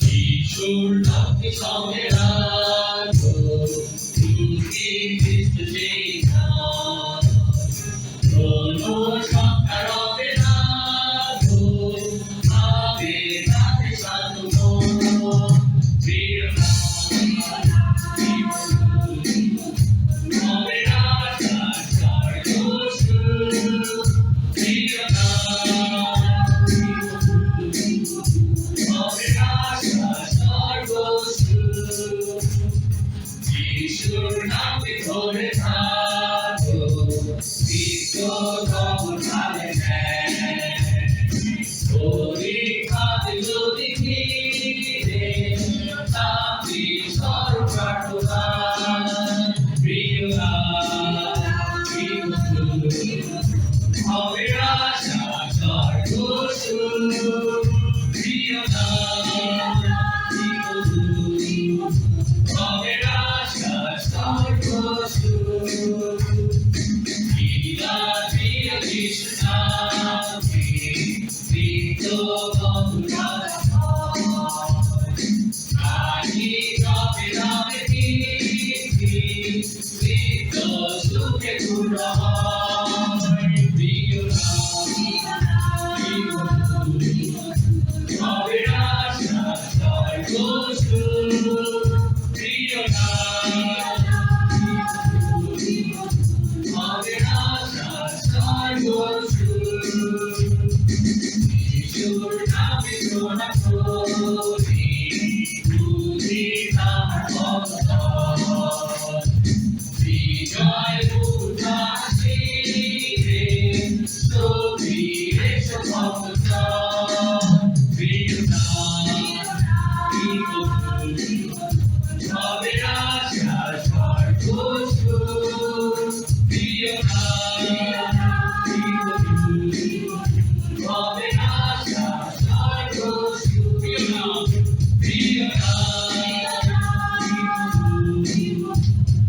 যিশুর নামটি সঙ্গে রাখো, তুমি খ্রিস্ট সেই নাম। কোনো সংখ্যা রবে না গো, পাবে তাতে শান্ত মন। প্রিয় নাম, হবে রাজা স্বর্গসু। প্রিয় নাম, হবে রাজা স্বর্গসু। যিশুর নামটি ধরে থাকো, বিশ্বত ভালে পরীক্ষাতে যদি ফিরে তাতে সর্বপ্রার্থনা। প্রিয় হবে রাজা স্বর্গসু। প্রিয় হবে রাজা স্বর্গসু। প্রিয় যিশু নামে মৃত বন্ধুরা আনি রবে রবে কীর্তি, মৃত সুখে পূর্ণ হয়। প্রিয় হবে রাজা স্বর্গসু। প্রিয় হবে রাজা স্বর্গসু। যিশুর নামে প্রণাম করি, তুই তাহার ভক্ত। বিজয় উদাসীনে স্থবিরে ভক্ত। প্রিয় হবে রাজা স্বর্গসু। প্রিয় হবে রাজা স্বর্গসু। প্রিয়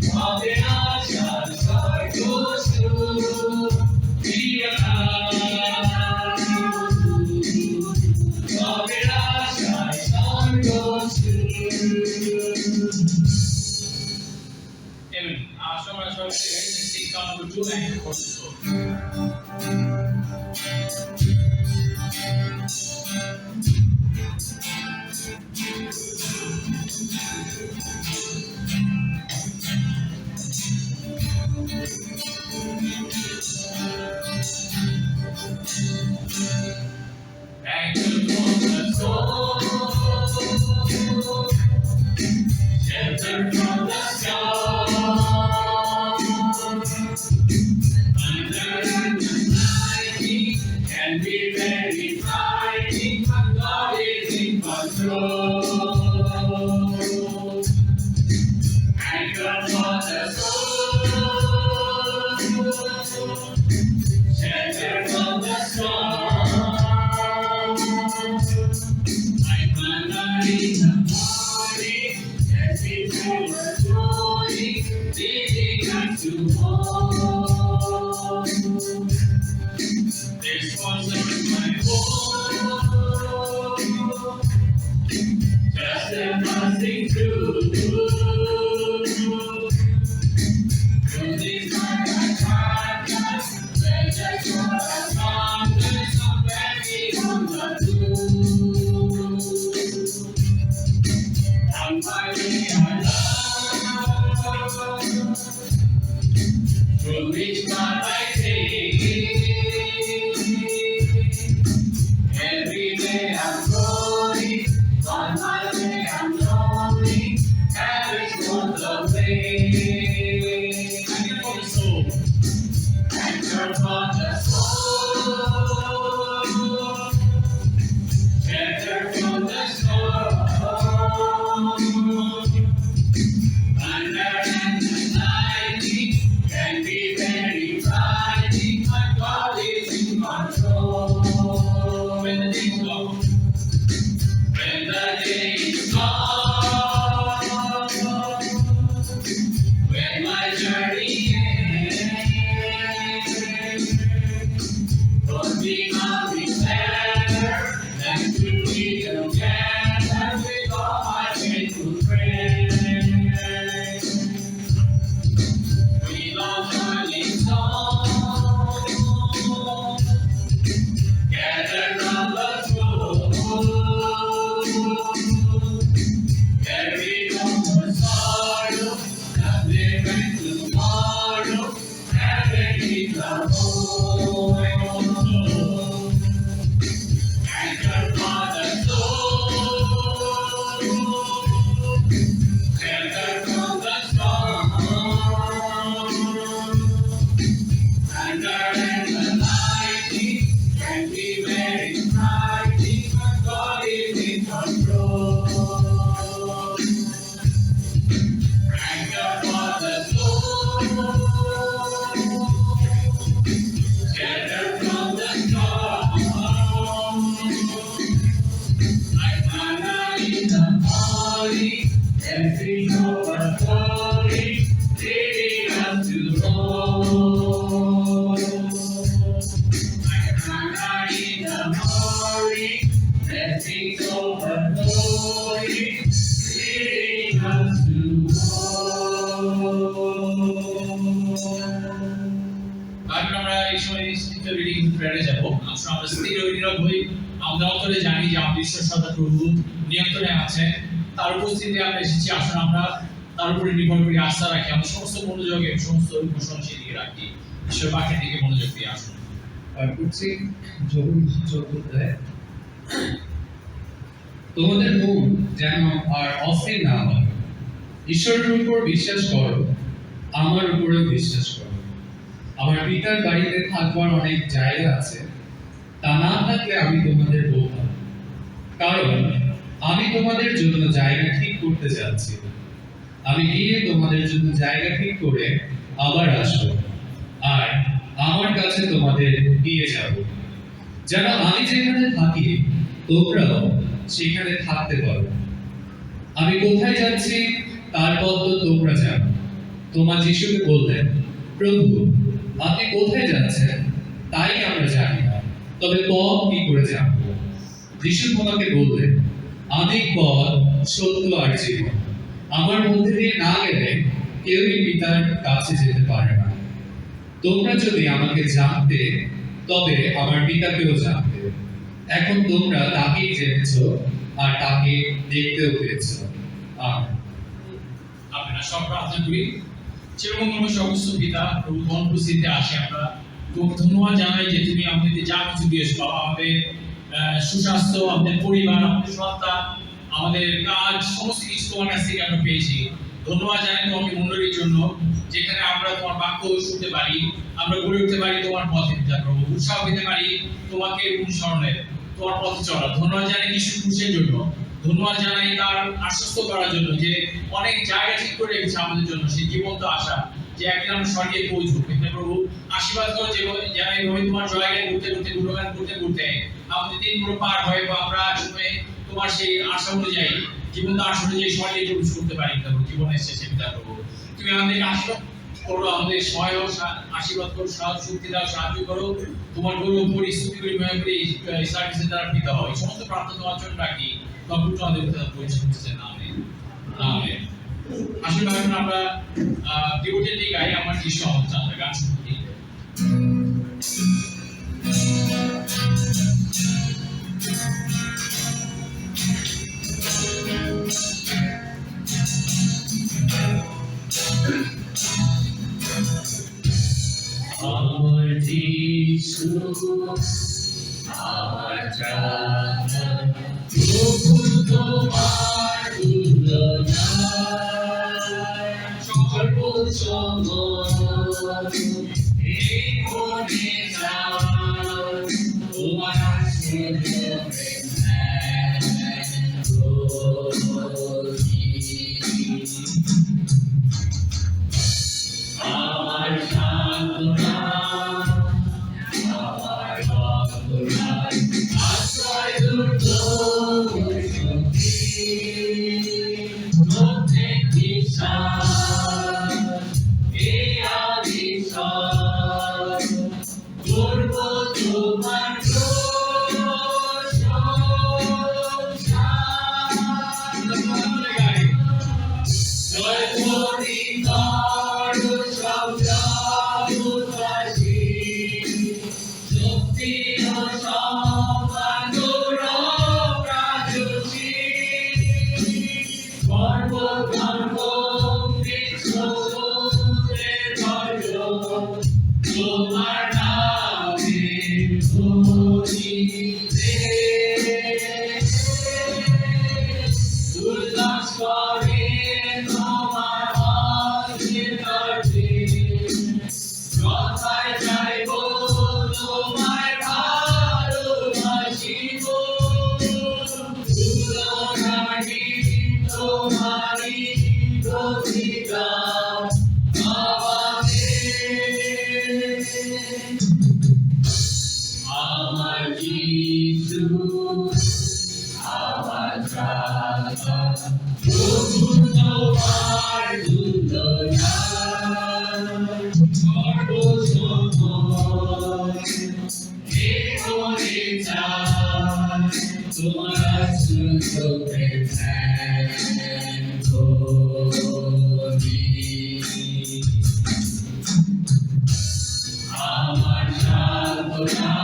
হবে রাজা স্বর্গসু। প্রিয় হবে রাজা স্বর্গসু। Amen. After my short prayer, let's take down to 2 and 44. Anchor for the soul, shelter from the storm. Thunder and the lightning can be very frightening, but God is in control. Anchor for the soul, shelter from the storm. Like manna in the morning, as we feel the glory, leading us to home. This was my home, just a passing through. Through this night I tried, when just for a mountain, some valley on the blue. On my way I love, through which path I take. Every day I'm going, on my way I'm going, carries on the way. Anchor for the soul, anchor for the soul, shelter from the storm. Thunder and the lightning can be very frightening, but God is in control. When the things go, নীরব হই, আমরা অন্তরে জানি যে আমাদের ঈশ্বর সদা প্রভু নিয়ন্ত্রণে আছে, তার উপস্থিতিতে আমরা এসেছি। আসুন আমরা তার উপরে নির্ভর করে আস্থা রাখি, আমরা সমস্ত মনোযোগে সমস্ত উপশম সেদিকে রাখি, ঈশ্বর বাক্যের দিকে মনোযোগ দিয়ে আসুন। আর করছি যখন 14 তোমাদের মন যেন আর অস্থির না হয়, ঈশ্বরের উপর বিশ্বাস করো, আমার উপরেও বিশ্বাস করো। আমার পিতার বাড়িতে থাকবার অনেক জায়গা আছে, তা না থাকলে আমি তোমাদের বলতাম, কারণ আমি তোমাদের জন্য জায়গা ঠিক করতে যাচ্ছি। আমি গিয়ে তোমাদের জন্য জায়গা ঠিক করে আবার আসবো, আর আমার কাছে তোমাদের দিয়ে যাব, যেন আমি যেখানে থাকি তোমরাও সেখানে থাকতে পারো। আমি কোথায় যাচ্ছি তার পথ তো তোমরা জানো। তোমার যিশুকে বললেন, প্রভু আপনি কোথায় যাচ্ছেন তাই আমরা জানি না, তবে পথ কি করে জানবো? যিশু তোমাকে বললেন, আমি পথ, সত্য আর জীবন। আমার মধ্যে দিয়ে না গেলে কেউই পিতার কাছে যেতে পারে না। তোমরা যদি আমাকে জানতে, তবে আমার পিতাকেও জানতে। এখন তোমরা তাকেই জেনেছো আর তাকে দেখতেও পেয়েছো। আমেন। আপনারা সব প্রার্থনা করি। চিরমঙ্গল সমস্ত পিতা, প্রভু তোমার উপস্থিতিতে আসে আমরা খুব ধন্যবাদ জানাই যে তুমি আমাদের যা কিছু দিয়েছো বাবা, আমাদের সুস্বাস্থ্য, আমাদের পরিবার, আমাদের সন্তান, আমাদের কাজ, সমস্ত কিছু তোমার কাছ থেকে আমরা পেয়েছি। ধন্যবাদ জানাই তোমাকে মন্ডলীর জন্য, যেখানে আমরা তোমার বাক্য শুনতে পারি, আমরা গড়ে উঠতে পারি তোমার পথে পিতা প্রভু, উৎসাহ পেতে পারি তোমাকে অনুসরণের, তোমার পথে চলা। ধন্যবাদ জানাই যিশু ক্রুশের জন্য, ধন্যবাদ জানাই তার আশ্বস্ত করার জন্য যে অনেক জায়গা ঠিক করে রেখেছে আমাদের জন্য, সেই জীবন্ত আশা যে একদিন আমরা স্বর্গে পৌঁছবো। পিতা প্রভু আশীর্বাদ করো যে যেন এইভাবে তোমার জায়গায় ঘুরতে ঘুরতে গুণগান করতে করতে আমাদের দিনগুলো পার হয় বা আমরা সময়ে তোমার সেই আশা অনুযায়ী জীবন্ত আশা অনুযায়ী স্বর্গে প্রবেশ করতে পারি। পিতা প্রভু জীবনের শেষে পিতা প্রভু তুমি আমাদেরকে আশীর্বাদ করো, আমাদের সহায় আশীর্বাদ করো, শক্তি দাও, সাহায্য করো। তোমার গৌরব পরিস্থিতি করে এই সার্ভিসের দ্বারা পিতা হয়। সমস্ত প্রার্থনা তোমার জন্য রাখি, তোমার আমাদের পরিচয় নামে আমেন। আসলে এখন আমরা ডিভোটেডলি গাই আমার যিশু আমার চাঁদা গান শুনতে। আমার যিশু আমার চাঁদা, প্রভু তোমার তুলনায় সর্বসময় এই মনে চাই তোমার আশীর্বাদে আমার সান্ত্বনা, আমার বন্দনা, আশ্রয় দুর্গ মধ্যে কিশান এই আদিশান করব তোমার প্রশংসা। জয় করি তার সৌজানুবাসী, শক্তি ও সম্মান রাজসী, গর্ব গর্ব বিশ্বসূত্রের গর্ব তোমার নামে ধরিতে উল্লাস করে তোমার আশীর্বাদে। কথায় যাইব তোমায় ভালোবাসিব, তুলনাহীন তোমারই প্রতিদান আমাদের। আমার যিশু আমার চাঁদা, প্রভু তোমার তুলনায় সর্বসময় এই মনে চাই তোমার সুযোগে ধ্যান করি। আমার সান্ত্বনা,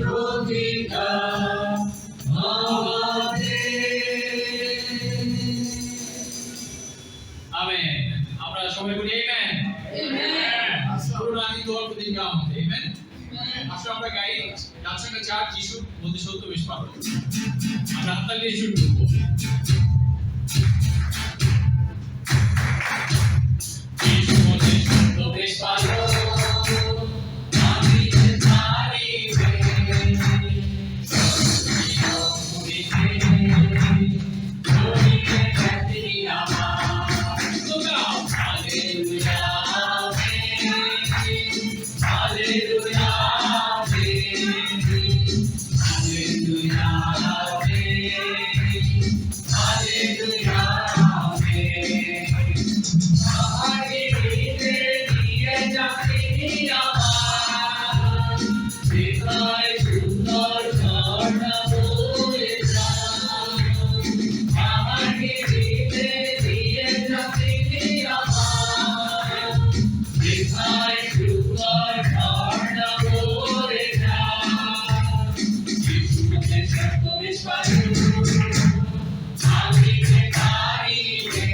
প্রতিজ্ঞা আমেন। আমরা সবাই বলি আমেন। করুন আমি তোমার প্রতিজ্ঞা আমাদের আমেন। আসলে আমরা গাই গান সঙ্গে চার যিশুর মধ্যে সত্য বেশ পাবো। আমরা হাততালি দিয়ে শুরু করবো। যিশু মধ্যে সত্য বেশ পাবো। আমি যে ছাড়িবে করিবে খ্যাতি আমার। তোমরাও হালেলুয়া হালেলুয়া হালেলুয়া হালেলুয়া আমাকে দিতে দিয়ে যাচ্ছি আমার হৃদয় সুন্দর ঝর্ণা বয়ে যায়। আমাকে দিতে দিয়ে যাচ্ছি আমার হৃদয় সুন্দর ঝর্ণা বয়ে যায়। যিশু মধ্যে সত্য বিশ্বাস আমি যে তারিবে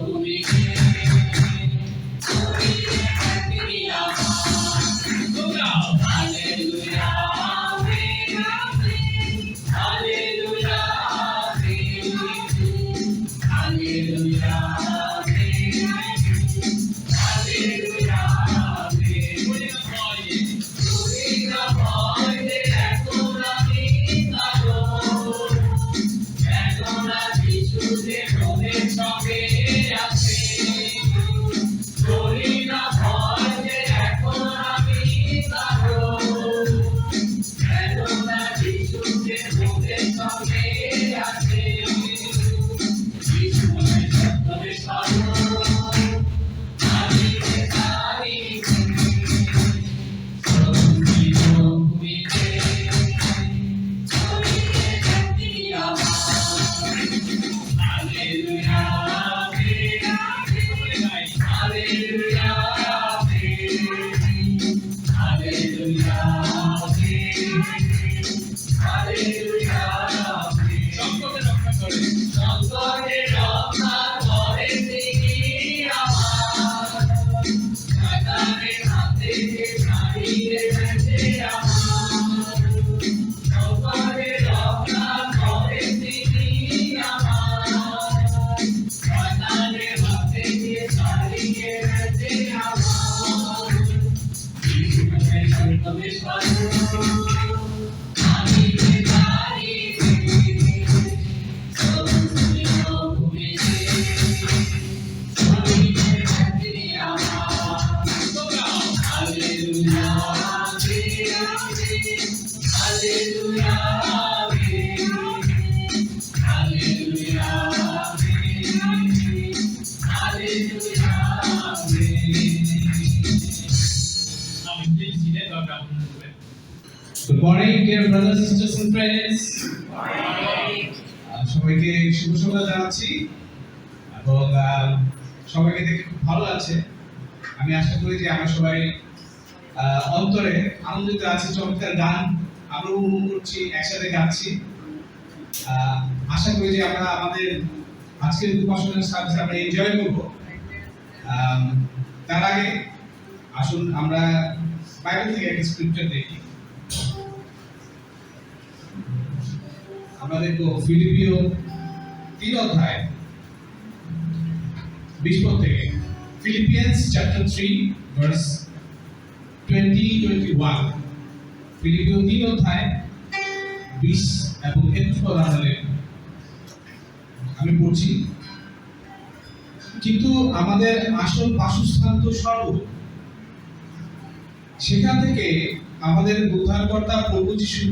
ভূমিকে করিবে খ্যাতি আমার। তোমরাও হালেলুয়া হালেলুয়া হালেলুয়া হালেলুয়া করিনা ভয় যে এখন আমি তারো কেননা যিশু যে প্রভের সঙ্গে আছে। করিনা ভয় যে এখন আমি তারো কেননা যিশু যে প্রভের সঙ্গে আছে। যিশু মনে সত্য বিশ্বাস আমি যে তারিবে ভূমিকে করিবে খ্যাতি আমার। হালেলুয়া হালেলুয়া হালেলুয়া হালেলুয়া সংকটে রক্ষা করে তিনি আমার। শয়তানের হাত থেকে ছাড়িয়ে গেছে আমার। সংকটে রক্ষা করে তিনি আমার। শয়তানের হাত থেকে ছাড়িয়ে গেছে আমার। যিশু মধ্যে সত্য বিশ্বাস আমি যে তারিবে ভূমিকে করিবে খ্যাতি আমার। তোমরাও হালেলুয়া হালেলুয়া হালেলুয়া হালেলুয়া। আমি প্লিজ সিনে দরকার পড়বে। Good morning, dear brothers, sisters, and friends. সবাইকে শুভ সন্ধ্যা জানাচ্ছি এবং সবাইকে দেখে খুব ভালো লাগছে। আমি আশা করি যে আমরা সবাই অন্তরে আনন্দিত আছি। চমৎকার গান আমরা উপভোগ করছি, একসাথে গাচ্ছি। আশা করি যে আমরা আমাদের আজকের উপাসনার সাথে আমরা এনজয় করব। তার আগে আসুন আমরা বাইবেল থেকে একটা স্ক্রিপ্টার দেখি। আমরা দেখবো ফিলিপিও 3 অধ্যায় 20 পদ থেকে। Philippians chapter 3 verse 20-21। ফিলিপিও 3 অধ্যায় 20 এবং 21 পদ আমরা দেখব। আমি পড়ছি। কিন্তু আমাদের আসল বাসস্থান তো স্বর্গ, সেখান থেকে আমাদের উদ্ধারকর্তা প্রভু যিশু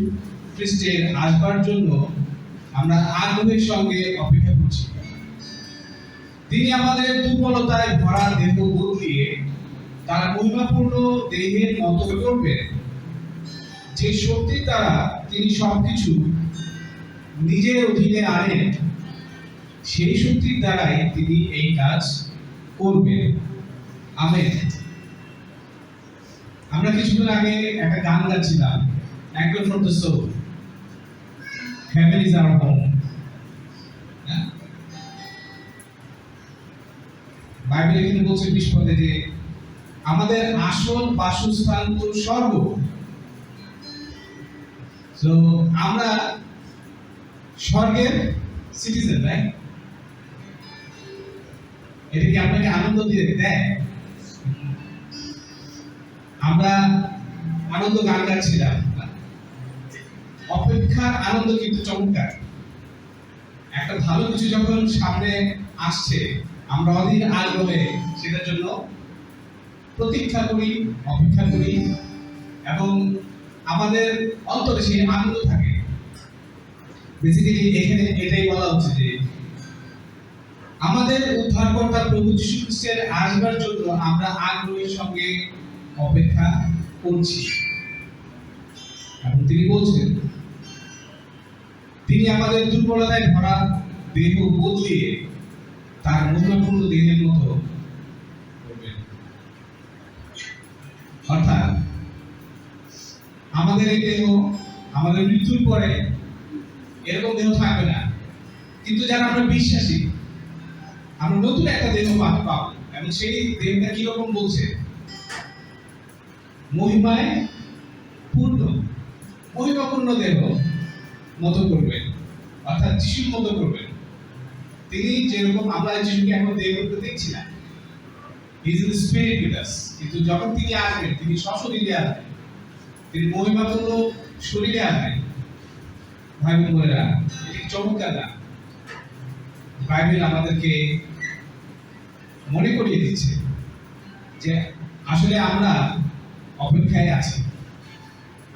খ্রিস্টের আসবার জন্য আমরা আগ্রহের সঙ্গে অপেক্ষা করছি। তিনি আমাদের দুর্বলতায় ভরা দেহ বদলিয়ে তার মহিমাপূর্ণ দেহের মতো করবেন, যে শক্তির দ্বারা তিনি সবকিছু নিজের অধীনে আনেন, সেই শক্তির দ্বারাই তিনি এই কাজ করবেন। আমেন। আমরা কিছুদিন আগে একটা গান গাচ্ছিলাম, angel from the soul, heaven is our home. Bible এখানে বলছে 20 পদে যে আমাদের আসল বাসস্থান তো স্বর্গ। তো আমরা স্বর্গের সিটিজেন, রাইট? এটা কি আপনাকে আনন্দ দিয়ে দেয়? আমরা আনন্দ গান গাচ্ছিলাম, অপেক্ষার আনন্দ কিন্তু চমৎকার। একটা ভালো কিছু যখন সামনে আসছে, আমরা অধীর আগ্রহে সেটার জন্য প্রতীক্ষা করি, অপেক্ষা করি, এবং আমাদের অন্তরে সেই আনন্দ থাকে। বেসিক্যালি এখানে এটাই বলা হচ্ছে যে আমাদের উদ্ধারকর্তা প্রভু যীশু খ্রিস্টের আসবার জন্য আমরা আগ্রহের সঙ্গে অপেক্ষা করছি। এবং তিনি বলছেন তিনি আমাদের দুর্বলতায় ভরা দেহ বদলিয়ে তার মহিমাপূর্ণ দেহের মতো করবেন। অর্থাৎ আমাদের এই দেহ আমাদের মৃত্যুর পরে এরকম দেহ থাকবে না, কিন্তু যারা আমরা বিশ্বাসী আমরা নতুন একটা দেহ পাবো। এবং সেই দেহটা কিরকম বলছে? মহিমায় পূর্ণ, মহিমাপূর্ণ দেহ মতো করবেন, অর্থাৎ যিশুর মতো করবেন। তিনি যেরকম, আমরা যিশুকে এখন দেহ রূপে দেখছি না, he is in the spirit with us, কিন্তু যখন তিনি আসবেন তিনি সশরীরে আসবেন, তিনি মহিমাপূর্ণ শরীরে আসবেন। ভাই বোনেরা, এটি চমৎকার না? বাইবেল আমাদেরকে মনে করিয়ে দিচ্ছে যে আসলে আমরা অপেক্ষায় আছি,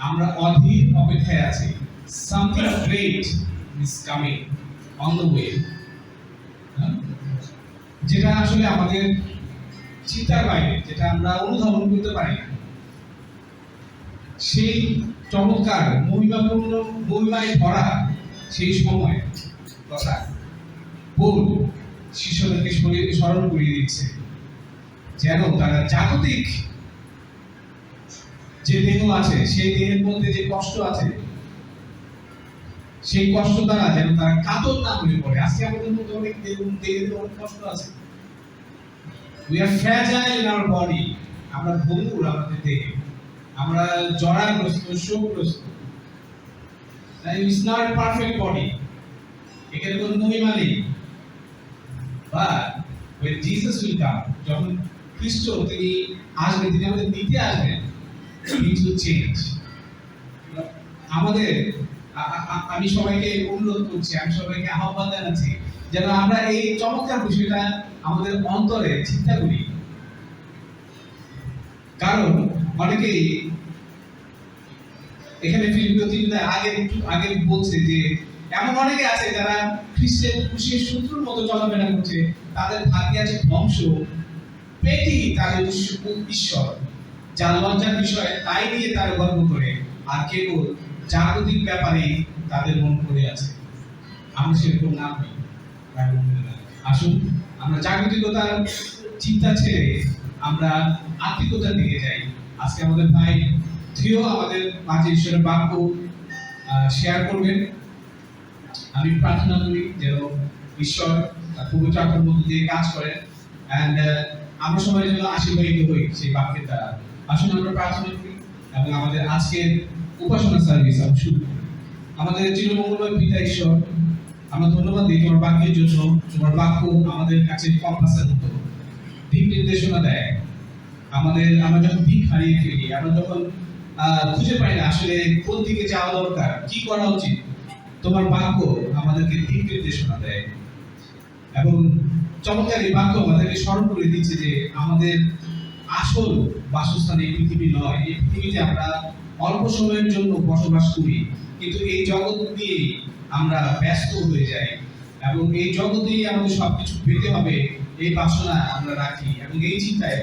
আমরা অধীর অপেক্ষায় আছি। Something great is coming on the way, যেটা আসলে আমাদের চিন্তার বাইরে, যেটা আমরা অনুধাবন করতে পারি না। সেই চমৎকার মহিমাপূর্ণ, মহিমায় ভরা সেই সময় কথা পৌল শিষ্যদেরকে স্মরণ করিয়ে দিচ্ছে, যেন তারা জাগতিক যে দেহ আছে, সেই দেহের মধ্যে যে কষ্ট আছে, সেই কষ্ট দ্বারা যেন তারা কাতর না হয়ে পড়ে। আজকে আমাদের মধ্যে অনেক দেহের অনেক কষ্ট আছে। We are fragile in our body, আমরা ভঙ্গুর আমাদের দেহে, আমরা জরাগ্রস্ত, শোকগ্রস্ত। It's not a perfect body, এখানে কোনো মহিমা নেই। But when Jesus will come, যখন খ্রিস্ট তিনি আসবেন, তিনি আমাদের নিতে আসবেন, things will change. আমাদের আমি সবাইকে অনুরোধ করছি, আমি সবাইকে আহ্বান জানাচ্ছি যেন আমরা এই চমৎকার বিষয়টা আমাদের অন্তরে চিন্তা করি। কারণ অনেকেই এখানে ফিলিপিও আগে বলছে যে এমন অনেকে আছে যারা খ্রিস্টের খুশির শত্রুর মতো চলাফেরা করছে, তাদের ভাগ্যে আছে ধ্বংস, পেটি তাদের ঈশ্বর, যার লজ্জার বিষয় তাই নিয়ে তারা গর্ব করে, আর কেবল জাগতিক ব্যাপারে তাদের মন পড়ে আছে। আমরা সেরকম না হই। আসুন আমরা জাগতিকতার চিন্তা ছেড়ে আমরা আত্মিকতার দিকে যাই। আজকে আমাদের ভাই থিও আমাদের মাঝে ঈশ্বরের বাক্য শেয়ার করবেন। আমি প্রার্থনা করি যেন ঈশ্বর পবিত্র আত্মার মধ্যে দিয়ে কাজ করেন, এন্ড আমরা সবাই যেন আশীর্বাদিত হই সেই বাক্যের দ্বারা। আসুন আমরা প্রার্থনা করি এবং আমাদের আজকের উপাসনা সার্ভিস আমরা শুরু করি। আমাদের চিরমঙ্গলময় পিতা ঈশ্বর, আমরা ধন্যবাদ দিই তোমার বাক্যের জন্য। তোমার বাক্য আমাদের কাছে কম্পাসের মতো দিক নির্দেশনা দেয়। আমরা যখন দিক হারিয়ে ফেলি, আমরা যখন খুঁজে পাই না আসলে কোন দিকে যাওয়া দরকার, কি করা উচিত, তোমার বাক্য আমাদেরকে দিক নির্দেশনা দেয়। এবং চমৎকার এই বাক্য আমাদেরকে স্মরণ করে দিচ্ছে যে আমাদের আসল বাসস্থান এই পৃথিবী নয়। এই পৃথিবীতে আমরা অল্প সময়ের জন্য বসবাস করি, কিন্তু এই জগৎ নিয়ে আমরা ব্যস্ত হয়ে যাই এবং এই জগতেই আমাদের সবকিছু পেতে হবে, এই বাসনা আমরা রাখি এবং এই চিন্তায়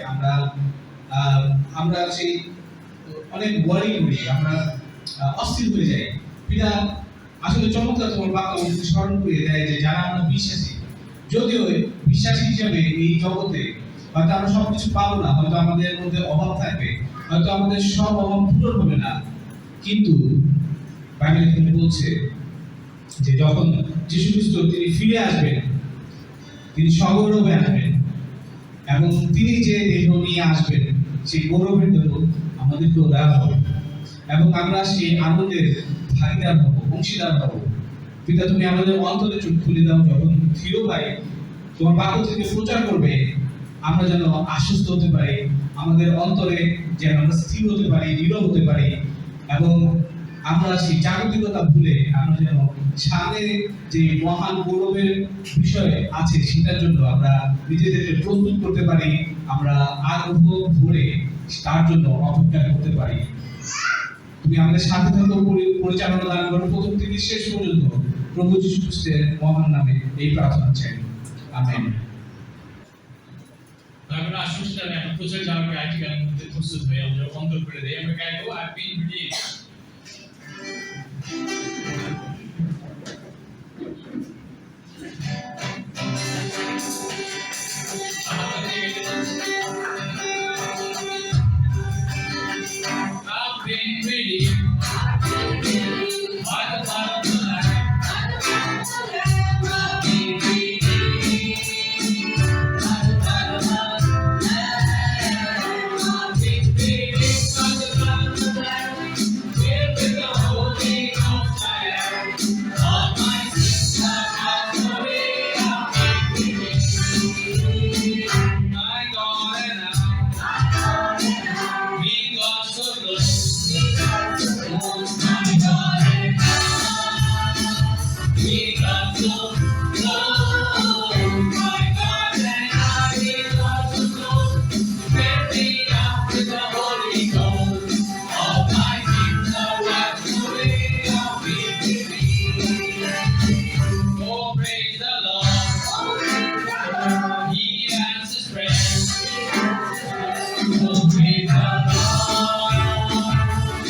আমরা সেই অনেক ওয়ারি করি, আমরা অস্থির হয়ে যাই। পিতা আসলে চমৎকার তোমার বাক্য আমাদের স্মরণ করে দেয় যে যারা আমরা বিশ্বাসী, যদিও বিশ্বাসী হিসাবে এই জগতে হয়তো আমরা সবকিছু পাবো না, হয়তো আমাদের মধ্যে অভাব থাকবে, হয়তো আমাদের সব অভাব পূরণ হবে না, কিন্তু বাইবেল এখানে বলছে যে যখন যীশু খ্রিস্ট তিনি ফিরে আসবেন, তিনি সগৌরবে আসবেন এবং তিনি যে দেহ নিয়ে আসবেন সেই গৌরবের দেহ আমাদেরকেও দেওয়া হবে এবং আমরা সেই আনন্দের ভাগিদার হব, অংশীদার হব। পিতা, তুমি আমাদের অন্তরে চোখ খুলে দাও, যখন থিরো ভাই তোমার বাক্য থেকে প্রচার করবে আমরা যেন আশ্বস্ত হতে পারি, আমাদের অন্তরে যেন আমরা স্থির হতে পারি, দৃঢ় হতে পারি এবং আমরা সেই জাগতিকতা ভুলে আমরা যেন সামনে যে মহান গৌরবের বিষয় আছে সেটার জন্য আমরা নিজেদেরকে প্রস্তুত করতে পারি, আমরা আগ্রহ ভরে তার জন্য অপেক্ষা করতে পারি। তুমি আমাদের সাথে থাকো, পরিচালনা দান করো প্রথম থেকে শেষ পর্যন্ত। প্রভু যীশু খ্রিস্টের মহান নামে এই প্রার্থনা চাই, আমেন। আমরা আশ্বস্ত এখন প্রচার যাওয়ার আগে গানের মধ্যে প্রস্তুত হয়ে আমরা অন্তর করে দেই। আমরা গাইবো I been redeemed. I've been reading by the blood of the Lamb. I've been reading by the blood of the Lamb. I've been reading by the blood of the Lamb. Filled with the Holy Ghost I am. All my sins have passed away. I've been reading. My God and I, we got so close. My God and I, we got so close. My God and I, we got so close. Fill me up with the Holy Ghost. All my sins are washed away. I'll be redeemed. Oh, praise the Lord. He answers prayer. Oh, praise the Lord.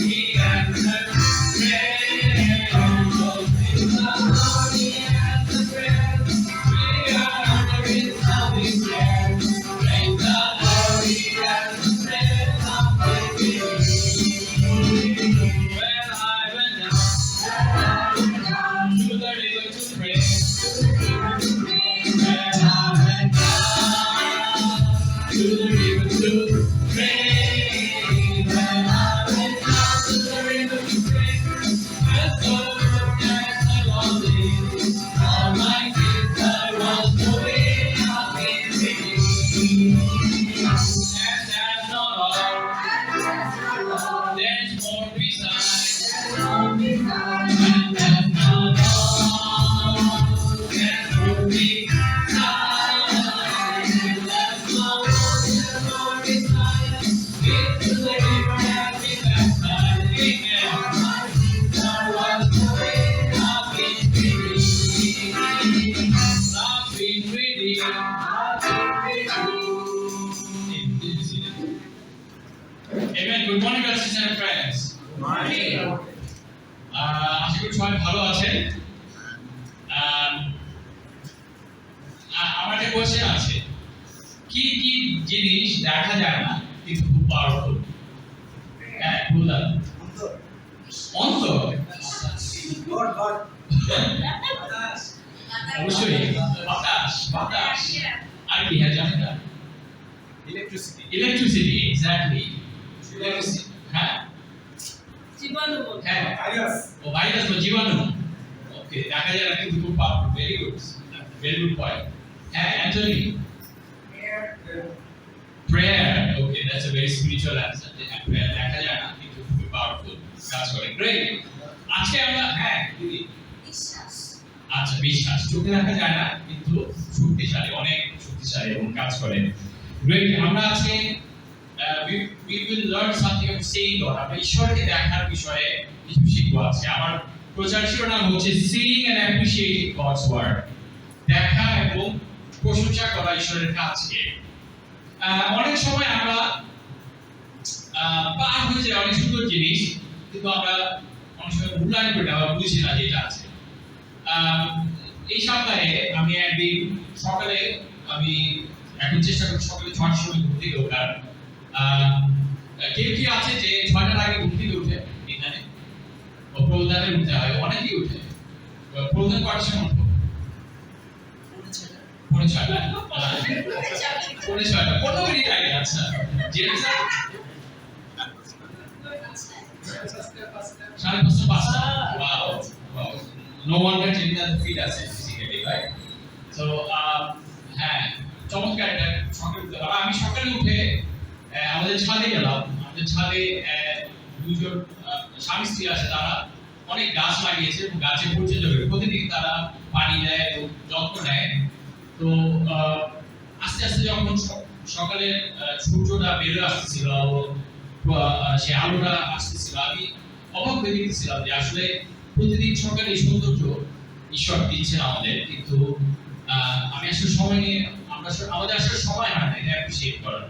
He answers prayer. Oh, praise the Lord. He answers prayer. We are under His loving care. Praise the Lord. He answers prayer. I'm when I went down to the river to pray. When I went down to the river to pray. When I went down to the river to pray. The soul that I was in, all my sins I washed away. I've been redeemed. And that's not all. There's more besides. And that's not all. There's more besides. And that's not all. There's more besides. Into the river and be baptized. Amen. My sins are washed away. I've been redeemed. I've been redeemed. Amen. Good morning, brothers and friends. আশা করি সবাই ভালো আছেন। আমার একটা question আছে, কি কি জিনিস দেখা যায় না কিন্তু খুব পাওয়ারফুল? হ্যাঁ, বললাম অন্তর। অবশ্যই বাতাস, বাতাস আর কি? হ্যাঁ, জানেন না? Electricity, exactly. হ্যাঁ হ্যাঁ, ও ভাইরাস বা জীবাণু। ওকে, দেখা যায় না কিন্তু খুব powerful. Very good, very good point. হ্যাঁ, Antony. Prayer. Okay, that's a very spiritual answer. Prayer দেখা যায় না কিন্তু খুব পাওয়ারফুল, কাজ করে। গ্রেট। আজকে আমরা হ্যাঁ দিদি আচ্ছা, বিশ্বাস চোখে দেখা যায় না কিন্তু শক্তিশালী, অনেক শক্তিশালী এবং কাজ করে। গ্রেট। আমরা আজকে we will learn something of seeing God. আমরা ঈশ্বরকে দেখার বিষয়ে কিছু শিখবো আজকে। আমার প্রচার শিরোনাম হচ্ছে seeing and appreciating God's word. দেখা এবং প্রশংসা করা ঈশ্বরের কাজকে। অনেক সময় আমরা পার হয়ে যায় অনেক সুন্দর জিনিস, কিন্তু আমরা অনেক সময় মূল্যায়ন করি না বা বুঝি না যেটা আছে। এই সপ্তাহে আমি একদিন সকালে, আমি এখন চেষ্টা করি সকালে 6টার সময় ঘুম থেকে ওঠার। কেউ কি আছে যে 6টার আগে ঘুম থেকে উঠে এখানে? প্রধানে উঠতে হয়, অনেকেই উঠে। প্রধান কটার সময় উঠবো? 6:30। 6:30, 15 মিনিট আগে। আচ্ছা, জেমস স্যার 5:30, 5টা। Wow, wow. No wonder Jimmy has feet আছে physically, right? So, হ্যাঁ, চমৎকার একটা সকালে উঠতে হবে। আমি সকালে উঠে আমাদের ছাদে গেলাম। আমাদের ছাদে দুজন স্বামী স্ত্রী আছে, তারা অনেক গাছ লাগিয়েছে এবং গাছে পরিচর্যা করে প্রতিদিন তারা পানি দেয় এবং যত্ন নেয়। তো আস্তে আস্তে যখন সকালে সূর্যটা বেরিয়ে আসতেছিল এবং সে আলোটা আসতেছিল, আমি অবাক হয়ে দেখতেছিলাম যে আসলে প্রতিদিন সকালে এই সৌন্দর্য ঈশ্বর দিচ্ছেন আমাদের, কিন্তু আমি আসলে সময় নিয়ে আমাদের আসলে সময় হয় না এটা অ্যাপ্রিসিয়েট করার।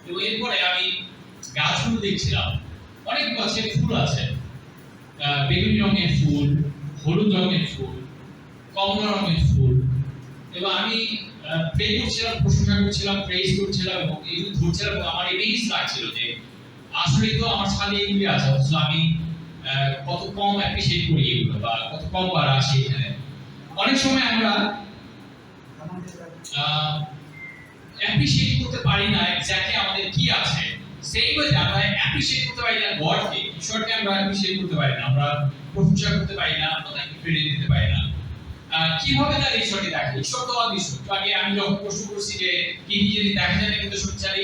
তো এরপরে আমি গাছগুলো দেখছিলাম, অনেক গাছে ফুল আছে, বেগুনি রঙের ফুল, হলুদ রঙের ফুল, কমলা রঙের ফুল, এবং আমি প্রে করছিলাম, প্রশংসা করছিলাম, প্রেজ করছিলাম এবং এগুলো ধরছিলাম এবং আমার ইমেজ লাগছিল যে আসলে তো আমার ছাদে এগুলি আছে, অথচ আমি কত কম অ্যাপ্রিসিয়েট করি এগুলো বা কত কম বার আসি এখানে। অনেক সময় আমরা অ্যাপ্রিসিয়েট করতে পারি না এক্স্যাক্টলি আমাদের কি আছে, সেই ওয়েতে আমরা অ্যাপ্রিসিয়েট করতে পারি না গডকে, ঈশ্বরকে আমরা অ্যাপ্রিসিয়েট করতে পারি না, আমরা প্রশংসা করতে পারি না, আমরা তাকে ক্রেডিট দিতে পারি না। কিভাবে তার ঈশ্বরকে দেখে? ঈশ্বর তো অদৃশ্য। তো আগে আমি যখন প্রশ্ন করছি যে কি কি যদি দেখা যায় না, কিন্তু সত্যি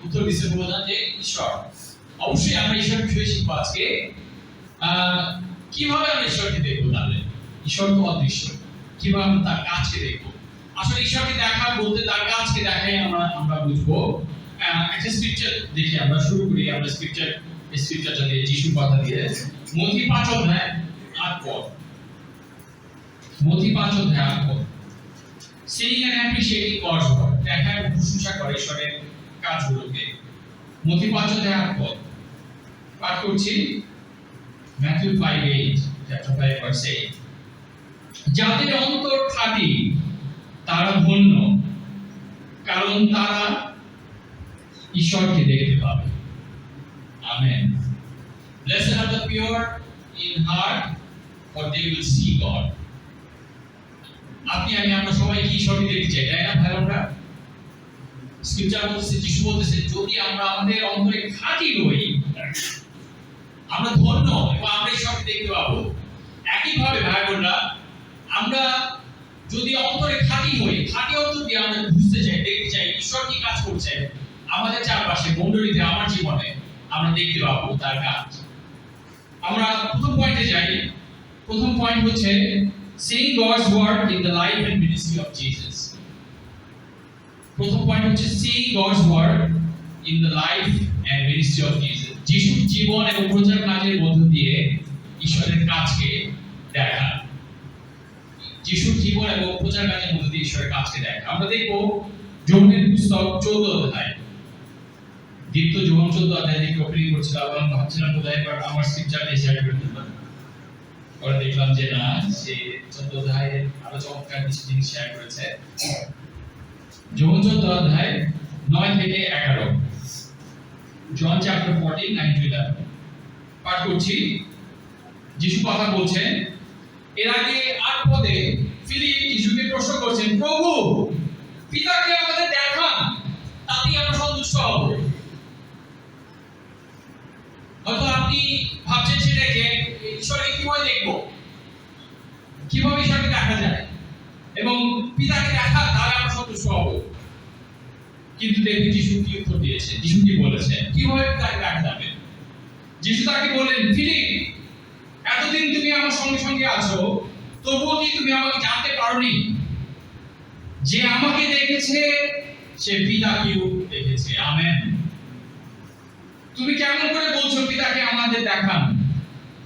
উত্তর দিচ্ছে প্রধান যে ঈশ্বর। অবশ্যই আমরা ঈশ্বরের বিষয়ে শিখবো আজকে। কিভাবে আমরা ঈশ্বরকে দেখবো? তাহলে ঈশ্বর তো অদৃশ্য, কিভাবে আমরা তার কাজকে দেখবো? আসলে ঈশ্বরকে দেখা বলতে তার কাজকে দেখাই আমরা বুঝবো। একটা স্ক্রিপচার দেখি, আমরা শুরু করি। আমরা স্ক্রিপচারটা দিয়ে, যিশুর কথা দিয়ে, মথি 5:8 মথি 5:8 Seeing and appreciating God's word, দেখা এবং প্রশংসা করে ঈশ্বরের কাজগুলোকে। মথি 5:8 পাঠ করছি, ম্যাথিউ 5:8, chapter 5 verse 8। যাদের অন্তর খাঁটি তারা ধন্য, কারণ তারা ঈশ্বরকে দেখতে পাবে। Amen. Blessed are the pure in heart, for they will see God. আমরা সবাই কি ঈশ্বরকে দেখতে চাই, তাই না ভাই? আমরা স্ক্রিপচার বলতেছে, যিশু বলতেছে, যদি আমরা আমাদের অন্তরে খাঁটি হই আমরা ধন্য এবং আমরা ঈশ্বরকে দেখতে পাবো। একইভাবে ভাই বোনরা, আমরা যদি অন্তরে খাঁটি হই, খাঁটি অন্তর দিয়ে আমরা বুঝতে চাই, দেখতে চাই ঈশ্বর কি কাজ করছে আমাদের চারপাশে, মণ্ডলীতে, আমার জীবনে, আমরা দেখতে পাবো তার কাজ। আমরা প্রথম পয়েন্টে যাই। প্রথম পয়েন্ট হচ্ছে seeing God's word in the life and ministry of Jesus. প্রথম পয়েন্ট হচ্ছে seeing God's word in the life and ministry of Jesus. যিশুর জীবন এবং প্রচার কাজের মধ্য দিয়ে ঈশ্বরের কাজকে দেখা। যিশুর জীবন এবং প্রচার কাজের মধ্য দিয়ে ঈশ্বরের কাজকে দেখা। আমরা দেখবো যোহনের পুস্তক 14 অধ্যায়, দ্বিতীয় যোহন 14 অধ্যায় থেকে ওপেনিং করছিলাম এবং ভাবছিলাম বোধহয় এবার আমার স্ক্রিপচারটা শেয়ার করে দিলাম। পরে দেখলাম যে না, সে 14 অধ্যায়ে আরো চমৎকার কিছু জিনিস শেয়ার করেছে। যোহন 14 অধ্যায় 9 থেকে 11, জন চ্যাপ্টার 14 9 to 11 পাঠ করছি। যিশু কথা বলছেন। এর আগে 8 পদে ফিলিপ যিশুকে প্রশ্ন করছেন, প্রভু পিতাকে আমাদের দেখান, তাতেই আমরা সন্তুষ্ট হব। হয়তো আপনি ভাবছেন সেটা যে ঈশ্বরকে কিভাবে দেখবো, কিভাবে ঈশ্বরকে দেখা যায় এবং পিতাকে দেখা, তাহলে আমরা সন্তুষ্ট হব। কিন্তু দেখুন যিশু কি উত্তর দিয়েছে, যিশু কি বলেছে, কিভাবে পিতাকে দেখা যাবে। যিশু তাকে বললেন, ফিলিপ, এতদিন তুমি আমার সঙ্গে সঙ্গে আছো, তবুও কি তুমি আমাকে জানতে পারোনি? যে আমাকে দেখেছে সে পিতাকেও দেখেছে। আমেন। তুমি কেমন করে বলছো পিতাকে আমাদের দেখান?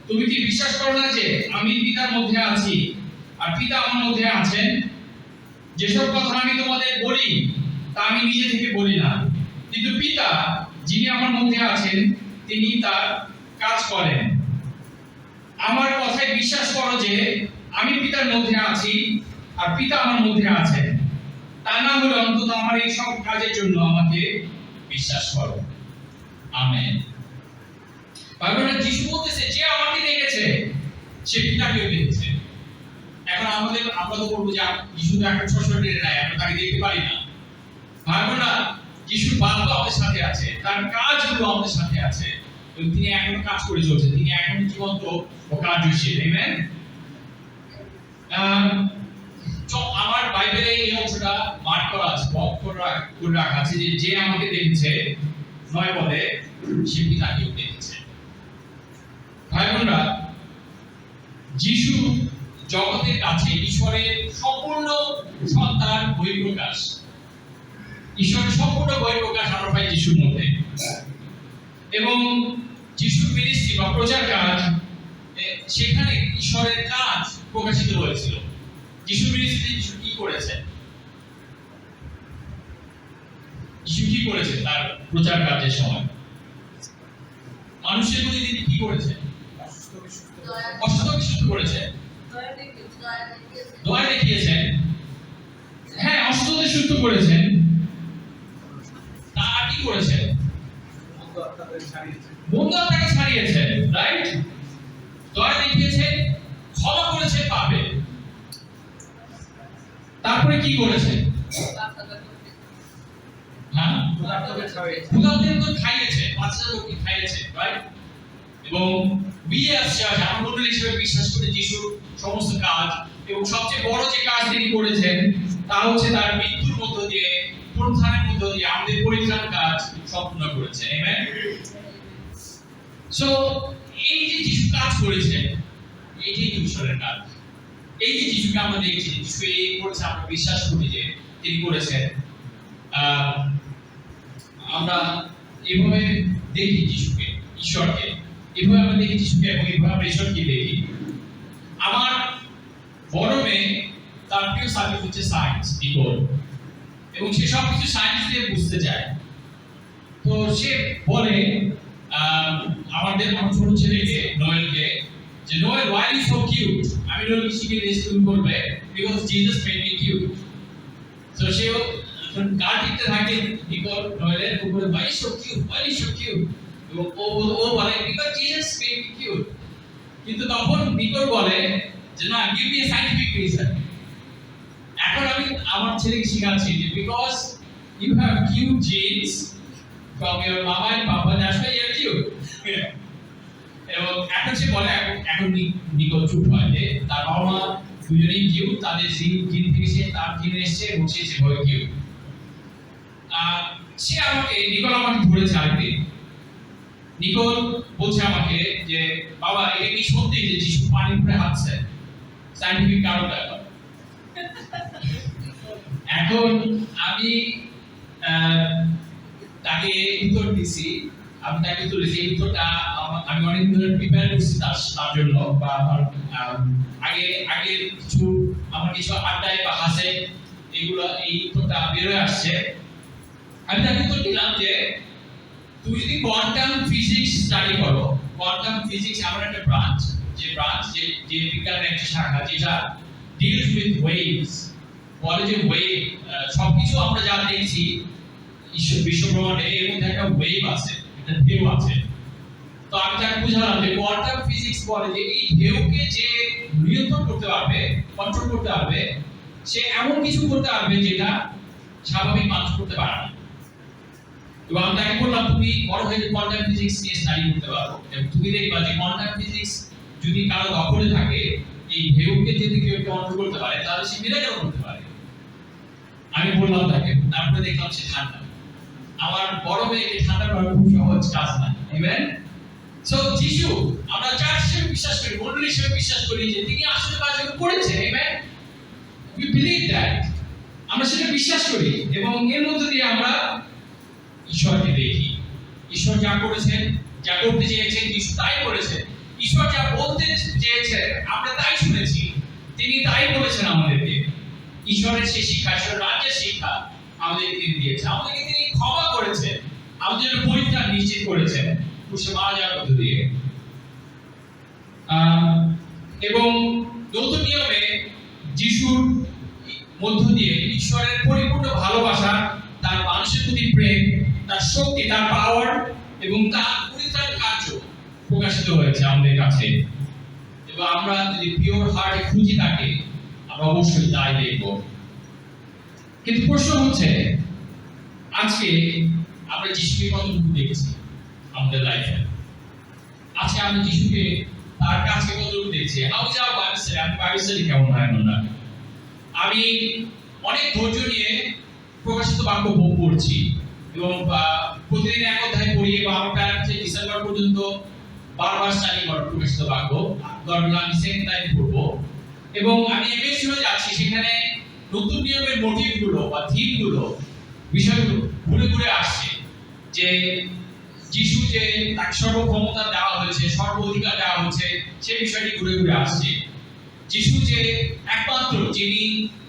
তুমি কি বিশ্বাস করো না যে আমি পিতার মধ্যে আছি আর পিতা আমার মধ্যে আছেন? যেসব কথা আমি তোমাদের বলি তা আমি নিজে থেকে বলি না, কিন্তু পিতা যিনি আমার মধ্যে আছেন তিনি তার কাজ করেন। আমার কথায় বিশ্বাস করো যে আমি পিতার মধ্যে আছি আর পিতা আমার মধ্যে আছেন। তা না হলে অন্তত আমার এই সব কাজের জন্য আমাকে বিশ্বাস করো। আমেন। বাইবেলে যিশু বলতেছে যে আমাকে দেখেছে সে পিতাকেও দেখেছে। এখন আমরা তো বলবো যে যিশু তো এখন শ্বশুরের নাই, আমরা তাকে দেখতে পারি না। ভাইবোনেরা, যিশুর বাবা আমাদের সাথে আছে, তার কাজগুলো আমাদের সাথে আছে এবং তিনি এখনো কাজ করে চলছেন, তিনি এখনো জীবন্ত ও কার্যশীল। আমেন। আমার বাইবেলে এই অংশটা মার্ক করা আছে, বক করে রাখা আছে যে যে আমাকে দেখেছে 9 পদে সে পিতাকেও দেখেছে। ভাইবোনেরা, যিশু জগতের কাছে ঈশ্বরের সম্পূর্ণ সত্তার বহিঃপ্রকাশ। ঈশ্বরের সম্পূর্ণ বহিঃপ্রকাশ আমরা পাই যিশুর মধ্যে। এবং যিশুর মিনিস্ট্রি বা প্রচার কাজ, সেখানে ঈশ্বরের কাজ প্রকাশিত হয়েছিল। যিশুর মিনিস্ট্রি যিশু কি করেছেন? যিশু কি করেছেন তার প্রচার কাজের সময়? মানুষের প্রতি তিনি কি করেছেন? অসুস্থকে সুস্থ করেছেন, দয়া দেখিয়েছেন। হ্যাঁ, অসুস্থদের সুস্থ করেছেন। তা কি করেছেন? বন্ধু আত্মাকে ছাড়িয়েছেন, রাইট? দয়া দেখিয়েছেন, ক্ষমা করেছেন পাবে। তারপরে কি করেছেন? হ্যাঁ, ক্ষুধার্তদের খাইয়েছেন, 5000 লোককে খাইয়েছেন, রাইট? এবং আমরা মণ্ডলী হিসেবে বিশ্বাস করি যিশুর সমস্ত কাজ এবং সবচেয়ে বড় যে কাজ তিনি করেছেন তা হচ্ছে তার মৃত্যুর মধ্য দিয়ে, পুনরুত্থানের মধ্য দিয়ে আমাদের পরিত্রাণ কাজ সম্পূর্ণ করেছেন। আমেন। সো এই যে যিশু কাজ করেছেন, এইটাই ঈশ্বরের কাজ। এই যে যিশুকে আমরা দেখছি, যিশু এই করেছে, আমরা বিশ্বাস করি যে তিনি করেছেন। আমরা এভাবে দেখি যিশুকে, ঈশ্বরকে এভাবে আমরা দেখি যিশুকে এবং এভাবে আমরা ঈশ্বরকে দেখি। আমার বড় মেয়ে, তার প্রিয় সাবজেক্ট হচ্ছে সায়েন্স, বিজ্ঞান, এবং সে সব কিছু সায়েন্স দিয়ে বুঝতে চায়। তো সে বলে আমার ছোট ছেলেকে, নোয়েলকে, যে Noel, why are you so cute? আমি নোয়েলকে শিখিয়ে দিয়েছি, তুমি বলবে because Jesus made me cute. তো সেও গান লিখতে থাকে নোয়েলের উপরে, why is so cute, why is so cute? এবং ও বলে because Jesus made me cute. কিন্তু তখন নিকোল বলে যে না, give me a scientific reason. এখন আমি আমার ছেলেকে শেখাচ্ছি যে because you have cute genes from your mama and papa, that's why you're cute. এবং এখন সে বলে, এখন নিকোল চুপ হয় যে তার বাবা মা দুজনেই কিউট, তাদের জিন থেকে সে তার জিন এসছে এবং সে সেভাবে কিউট। নিকোল আমাকে ধরেছে আরেকদিন। নিকোল বলছে আমাকে যে বাবা, এটা কি সত্যি যে যিশু পানি উপরে হাঁটছে? সায়েন্টিফিক কারণ ব্যাপার। এখন আমি তাকে উত্তর দিছি, উত্তরটা আমি অনেক ধরে প্রিপেয়ার করছি তার জন্য, বা আমার আগে কিছু আড্ডায় বা হাসে এগুলো, এই উত্তরটা বেরোয় আসছে। আমি তাকে উত্তর দিলাম যে তুমি যদি কোয়ান্টাম ফিজিক্স স্টাডি করো, কোয়ান্টাম ফিজিক্স এমন একটা ব্রাঞ্চ যে বিজ্ঞানের একটা শাখা যেটা ডিলস উইথ ওয়েভস, বলে যে ওয়েভ, সবকিছু আমরা যা দেখছি বিশ্বব্রহ্মাণ্ডে, এর মধ্যে একটা ওয়েভ আছে, একটা ঢেউ আছে। তো আমি তাকে বুঝালাম যে কোয়ান্টাম ফিজিক্স বলে যে এই ঢেউকে যে নিয়ন্ত্রণ করতে পারবে, কন্ট্রোল করতে পারবে, সে এমন কিছু করতে পারবে যেটা স্বাভাবিক মানুষ করতে পারে না। এবং আমি তাকে বললাম তুমি বড় হয়ে কোয়ান্টাম ফিজিক্স নিয়ে স্টাডি করতে পারো, এবং তুমি দেখবা যে কোয়ান্টাম ফিজিক্স যদি কারো দখলে থাকে, এই ঢেউকে যদি কেউ কন্ট্রোল করতে পারে তাহলে সে মিরাকেল করতে পারে। আমি বললাম তাকে, তারপরে দেখলাম সে ঠান্ডা। আমার বড় মেয়েকে ঠান্ডা করা খুব সহজ কাজ না। আমেন। সো যিশু, আমরা চার্চ হিসেবে বিশ্বাস করি, মণ্ডলী হিসেবে বিশ্বাস করি যে তিনি আসলে কাজগুলো করেছেন। আমেন। উই বিলিভ দ্যাট, আমরা সেটা বিশ্বাস করি এবং এর মধ্য দিয়ে আমরা ঈশ্বরকে দেখি। ঈশ্বর যা করেছেন, যা করতে চেয়েছেন, যিশু তাই করেছেন। ঈশ্বর যা বলতে চেয়েছেন আমরা তাই শুনেছি, তিনি তাই বলেছেন আমাদেরকে। ঈশ্বরের সেই শিক্ষা, ঈশ্বরের রাজ্যের শিক্ষা আমাদেরকে তিনি দিয়েছেন। আমাদেরকে তিনি ক্ষমা করেছেন, আমাদের পরিত্রাণ নিশ্চিত করেছেন ক্রুশে মারা যাওয়ার মধ্য দিয়ে। এবং নতুন নিয়মে যিশুর মধ্য দিয়ে ঈশ্বরের পরিপূর্ণ ভালোবাসা, তার মানুষের প্রতি প্রেম, তার শক্তি, তার পাওয়ার এবং তার পরিত্রাণ কার্য প্রকাশিত হয়েছে আমাদের কাছে। এবং আমরা যদি পিওর হার্টে খুঁজি তাকে, আমরা অবশ্যই তাই দেখব। কিন্তু প্রশ্ন হচ্ছে, আজকে আমরা যিশুকে কতটুকু দেখছি আমাদের লাইফে? আজকে আমরা যিশুকে তার কাছে কতটুকু দেখছি? How is our Bible study? আমি বাইবেল স্টাডি কেমন হয় না? আমি অনেক ধৈর্য নিয়ে প্রকাশিত বাক্য পড়ছি এবং প্রতিদিন এক অধ্যায় পড়ি এবং আমার প্ল্যান হচ্ছে ডিসেম্বর পর্যন্ত বারবার স্টাডি করার প্রকাশিত বাক্য। দরকার আমি সেকেন্ড টাইম পড়বো এবং আমি এমএসসি হয়ে যাচ্ছি, সেখানে নতুন নিয়মের মোটিভগুলো বা থিমগুলো, বিষয়গুলো ঘুরে ঘুরে আসছে। যে যিশু যে তাকে সর্বক্ষমতা দেওয়া হয়েছে, সর্ব অধিকার দেওয়া হয়েছে, সেই বিষয়টি ঘুরে ঘুরে আসছে। যিশু যে একমাত্র যিনি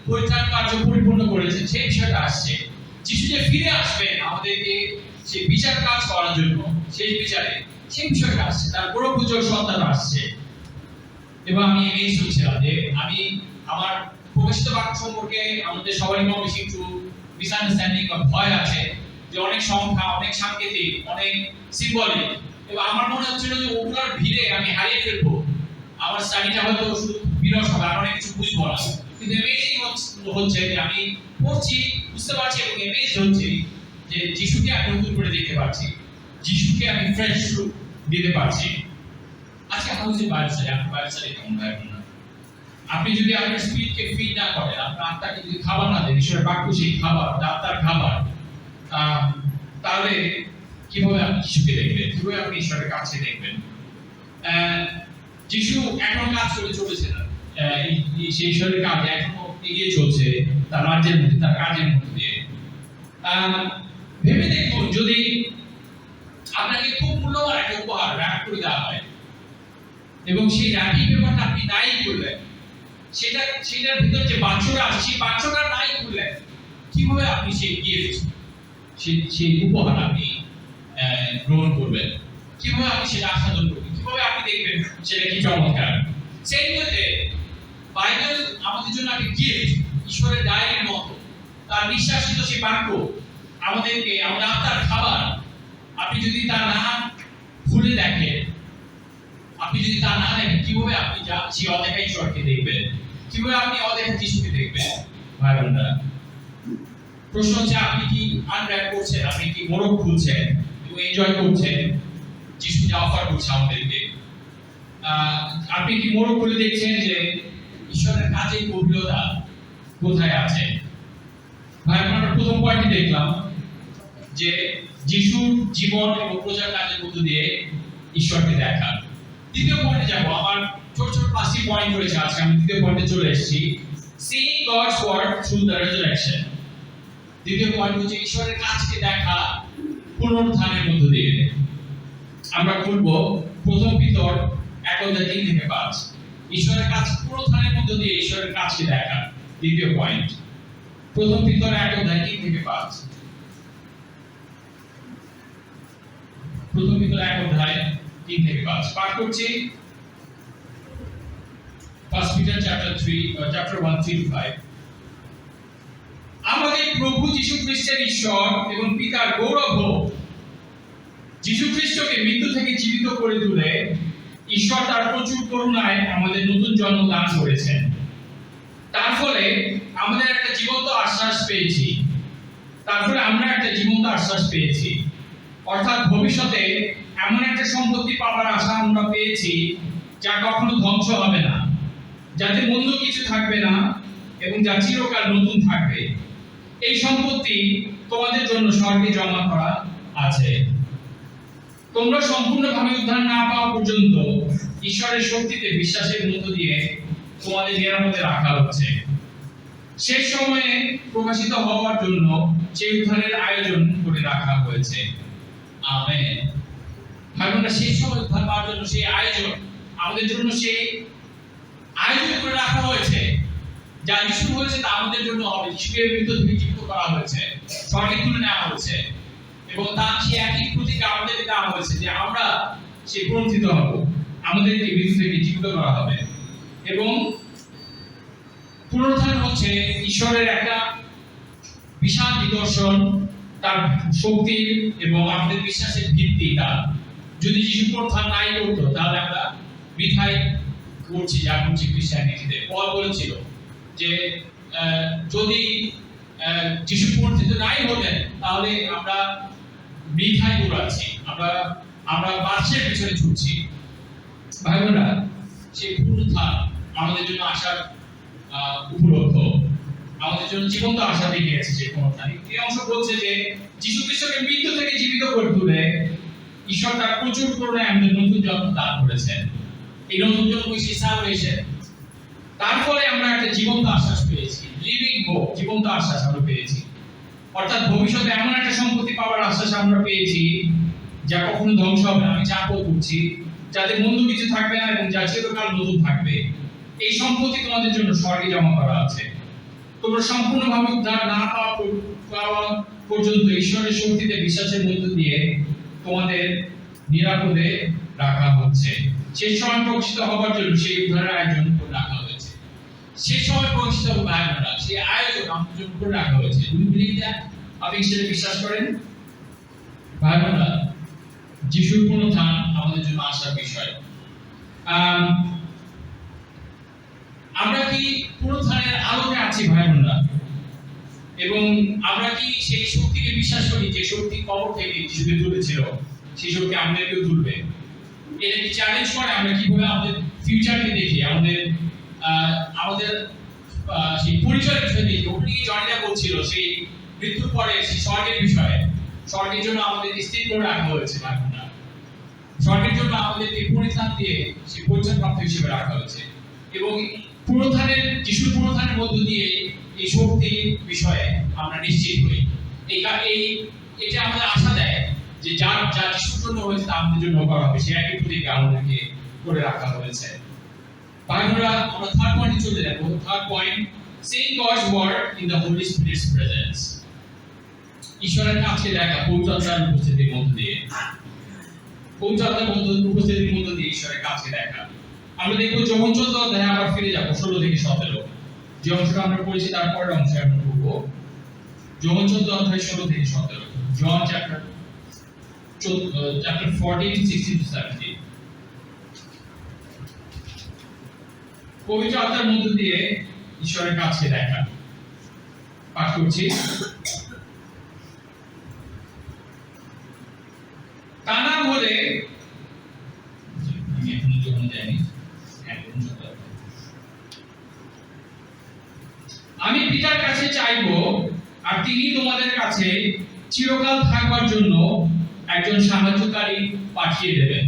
পরিত্রাণ কার্য পরিপূর্ণ করেছেন, সেই বিষয়টা আসছে। যিশু যে ফিরে আসবেন আমাদেরকে সেই বিচার কাজ করার জন্য, সেই বিচারে, সেই বিষয়টা আসছে। তার পরপূজক সন্তান আসছে। এবং আমি এই শুনছিলাম যে আমি আমার প্রকাশিত বাক্য সম্পর্কে আমাদের সবারই কম বেশি একটু মিসআন্ডারস্ট্যান্ডিং বা ভয় আছে, যে অনেক সংখ্যা, অনেক সাংকেতিক, অনেক সিম্বলিক, এবং আমার মনে হচ্ছিল যে ওগুলোর ভিড়ে আমি হারিয়ে ফেলবো, আমার স্টাডিটা হয়তো শুধু বিরস হবে, আর অনেক কিছু বুঝবো না। কিন্তু অ্যামেজিং হচ্ছে যে আমি পড়ছি, বুঝতে পারছি এবং অ্যামেজ হচ্ছি যে যিশুকে আমি নতুন করে দেখতে পাচ্ছি, যিশুকে আমি ফ্রেশ রূপ দিতে পারছি। আজকে হাউ ইজ বাইবেল স্টাডি? আপনি বাইবেল স্টাডি কেমন হয় না? আপনি যদি আপনার স্পিরিটকে ফিড না করেন, আপনার আত্মাকে যদি খাবার না দেন, ঈশ্বরের বাক্য সেই খাবার, আত্মার খাবার, তাহলে কিভাবে আপনি যিশুকে দেখবেন? কিভাবে আপনি ঈশ্বরের কাছে দেখবেন? যিশু এখন কাজ করে চলেছে না, সেই ঈশ্বরের কাজ এখনো এগিয়ে চলছে তার রাজ্যের মধ্যে, তার কাজের মধ্যে দিয়ে। ভেবে দেখুন, যদি আপনাকে খুব মূল্যবান একটা উপহার র্যাপ করে দেওয়া হয় এবং সেই র্যাপিং পেপারটা আপনি নাই করলেন, সেটার ভিতর যে বাক্সটা আছে সেই বাক্সটা নাই করলেন, কিভাবে আপনি সেই গিফট, সেই উপহার আপনি গ্রহণ করবেন? কিভাবে আপনি সেটা আস্বাদন করবেন? কিভাবে আপনি দেখবেন সেটা কি চমৎকার? সেই মধ্যে বাইবেল আমাদের জন্য একটা গিফট, ঈশ্বরের ডায়েরির মতো। তার বিশ্বাসিত সেই বাক্য আমাদেরকে, আমাদের আত্মার খাবার। আপনি যদি তা না খুলে দেখেন, আপনি যদি তা না দেখেন, কিভাবে আপনি সেই অদেখা ঈশ্বরকে দেখবেন? কিভাবে আপনি অদেখা যিশুকে দেখবেন? ভাই বোনেরা, প্রশ্ন হচ্ছে, আপনি কি আনর্যাপ করছেন? আপনি কি মোড়ক খুলছেন এবং এনজয় করছেন যিশু যা অফার করছে আমাদেরকে? আপনি কি মোড়ক খুলে দেখছেন যে ঈশ্বরের কাজের গভীরতা কোথায় আছে? ভাই, আমরা প্রথম পয়েন্টে দেখলাম যে যিশুর জীবন এবং প্রচার কাজের মধ্য দিয়ে ঈশ্বরকে দেখা। দ্বিতীয় পয়েন্টে যাব। আমার ছোট ছোট 5টি পয়েন্ট রয়েছে, আজকে আমি দ্বিতীয় পয়েন্টে চলে এসেছি। Seeing God's word through the resurrection। দ্বিতীয় পয়েন্ট হচ্ছে ঈশ্বরের কাজকে দেখা পুনরুত্থানের মধ্য দিয়ে। আমরা খুলবো প্রথম পিতর 1:3-5। ঈশ্বরের কাজ পুনরুত্থানের মধ্য দিয়ে ঈশ্বরের কাজকে দেখা, দ্বিতীয় পয়েন্ট। প্রথম পিতর 1:3-5। প্রথম পিতর 1:3-5 পাঠ করছি। First Peter chapter 1:3-5। আমাদের প্রভু যীশু খ্রিস্টের ঈশ্বর এবং পিতার গৌরব হোক। যীশু খ্রিস্টকে মৃত্যু থেকে জীবিত করে তুলে ঈশ্বর তার প্রচুর করুণায় আমাদের নতুন জন্ম দান করেছেন। তার ফলে আমাদের একটা জীবন্ত আশ্বাস পেয়েছি। অর্থাৎ ভবিষ্যতে এমন একটা সম্পত্তি পাওয়ার আশা আমরা পেয়েছি যা কখনো ধ্বংস হবে না, যাতে মন্দ কিছু থাকবে না এবং যা চিরকাল নতুন থাকবে। এই সম্পত্তি তোমাদের জন্য স্বর্গে জমা করা আছে। তোমরা সম্পূর্ণভাবে উদ্ধার না পাওয়া পর্যন্ত ঈশ্বরের শক্তিতে বিশ্বাসের মধ্য দিয়ে তোমাদের নিরাপদে রাখা হচ্ছে। শেষ সময়ে প্রকাশিত হওয়ার জন্য সেই উদ্ধারের আয়োজন করে রাখা হয়েছে। আমেন। ভাইবোনেরা, শেষ সময় উদ্ধার পাওয়ার জন্য সেই আয়োজন আমাদের জন্য, সেই আয়োজন করে রাখা হয়েছে। যা যিশু হয়েছে তা আমাদের জন্য হবে। যিশুকে মৃত্যু থেকে জীবিত করা হয়েছে, স্বর্গে তুলে নেওয়া হয়েছে এবং তার সেই একই প্রতীক আমাদেরকে দেওয়া হয়েছে যে আমরা সেই পুনরুত্থিত হব, আমাদেরকে মৃত্যু থেকে জীবিত করা হবে। এবং পুনরুত্থান হচ্ছে ঈশ্বরের একটা বিশাল নিদর্শন তার শক্তির এবং আমাদের বিশ্বাসের ভিত্তিটা। যদি যিশু পুনরুত্থান নাই করতো তাহলে আমরা বৃথায় করছি যা করছি খ্রিস্টানিটিতে। পল বলেছিল যে যদি যিশু পুনরুত্থিত নাই হতেন তাহলে আমরা বৃথায় দৌড়াচ্ছি, আমরা বাঁশের পেছনে ছুটছি। ভাই বোনেরা, সেই পুনরুত্থান আমাদের জন্য আসার উপলব্ধ, আমাদের জন্য জীবন্ত আশা দেখে গেছে যে পুনরুত্থান। এই অংশ বলছে যে যিশু খ্রিস্টকে মৃত্যু থেকে জীবিত করে তুলে ঈশ্বর তার প্রচুর করুণায় আমাদের নতুন জন্ম দান করেছেন। এই নতুন জন্ম সালভেশন, তারপরে আমরা একটা জীবন্ত আশ্বাস পেয়েছি, লিভিং হোপ, জীবন্ত আশ্বাস আমরা পেয়েছি। অর্থাৎ ভবিষ্যতে এমন একটা সম্পত্তি পাওয়ার আশ্বাস আমরা পেয়েছি যা কখনো ধ্বংস হবে না। আমি চাপ করছি যাতে মন্দ কিছু থাকবে না এবং যা চিরকাল নতুন থাকবে। এই সম্পত্তি তোমাদের জন্য স্বর্গে জমা করা আছে। তোমরা সম্পূর্ণভাবে উদ্ধার না পাওয়া পর্যন্ত ঈশ্বরের শক্তিতে বিশ্বাসের মধ্য দিয়ে তোমাদের নিরাপদে রাখা হচ্ছে। সেই সময় প্রকাশিত হবার জন্য সেই উদ্ধারের আয়োজন করে রাখা হয়েছে। সেই সময় প্রকাশিত হবে আয়োজনটা, সেই আয়োজন আমাদের জন্য করে রাখা হয়েছে। তুমি বিলিভ দ্যাট? আপনি সেটা বিশ্বাস করেন? ভাই বোনেরা, যিশুর পুনরুত্থান আমাদের জন্য আশার বিষয়। আমরা কি পুনরুত্থানের আলোকে আছি ভাই বোনেরা? এবং আমরা কি সেই শক্তিকে বিশ্বাস করি যে শক্তি কবর থেকে যিশুকে তুলেছিল, সেই শক্তি আমাদেরকেও তুলবে? এটা কি চ্যালেঞ্জ করে আমরা কিভাবে আমাদের ফিউচারকে দেখি, আমাদের সেই পরিচয়ের বিষয় দেখি? ওখানে জনিদা বলছিল সেই মৃত্যুর পরে সেই স্বর্গের বিষয়ে, স্বর্গের জন্য আমাদের স্থির করে রাখা হয়েছে ভাই বোনেরা। স্বর্গের জন্য আমাদেরকে পরিত্রাণ দিয়ে সেই পরিচয় প্রাপ্ত হিসেবে রাখা হয়েছে। এবং পুনরুত্থানের, যিশুর পুনরুত্থানের মধ্য দিয়ে এই শক্তির বিষয়ে আমরা নিশ্চিত হই। এটা আমাদের আশা দেয় যে যা যিশুর জন্য হয়েছে তা আমাদের জন্য করা হবে, সে একই প্রতিজ্ঞা আমাদেরকে করে রাখা হয়েছে। ভাই বোনেরা, আমরা থার্ড পয়েন্টে চলে যাব। Third point, seeing God's word in the Holy Spirit's presence. ঈশ্বরের কাছে দেখা, পবিত্র আত্মার উপস্থিতির মধ্য দিয়ে, পবিত্র আত্মার উপস্থিতির মধ্য দিয়ে ঈশ্বরের কাছে দেখা। আমরা দেখবো যোহন 14 অধ্যায়ে আবার ফিরে যাব 16 থেকে 17। যে অংশটা আমরা পড়েছি তার পরের অংশে আমরা পড়বো যোহন 14 অধ্যায় 16 থেকে 17। John chapter 14 16 to 17। পবিত্র আত্মার মধ্য দিয়ে ঈশ্বরের কাছে দেখা। পাঠ করছি। তা না হলে আমি এখন যখন জানি আমি পিতার কাছে চাইবো আর তিনি তোমাদের কাছে চিরকাল থাকবার জন্য একজন সাহায্যকারী পাঠিয়ে দেবেন।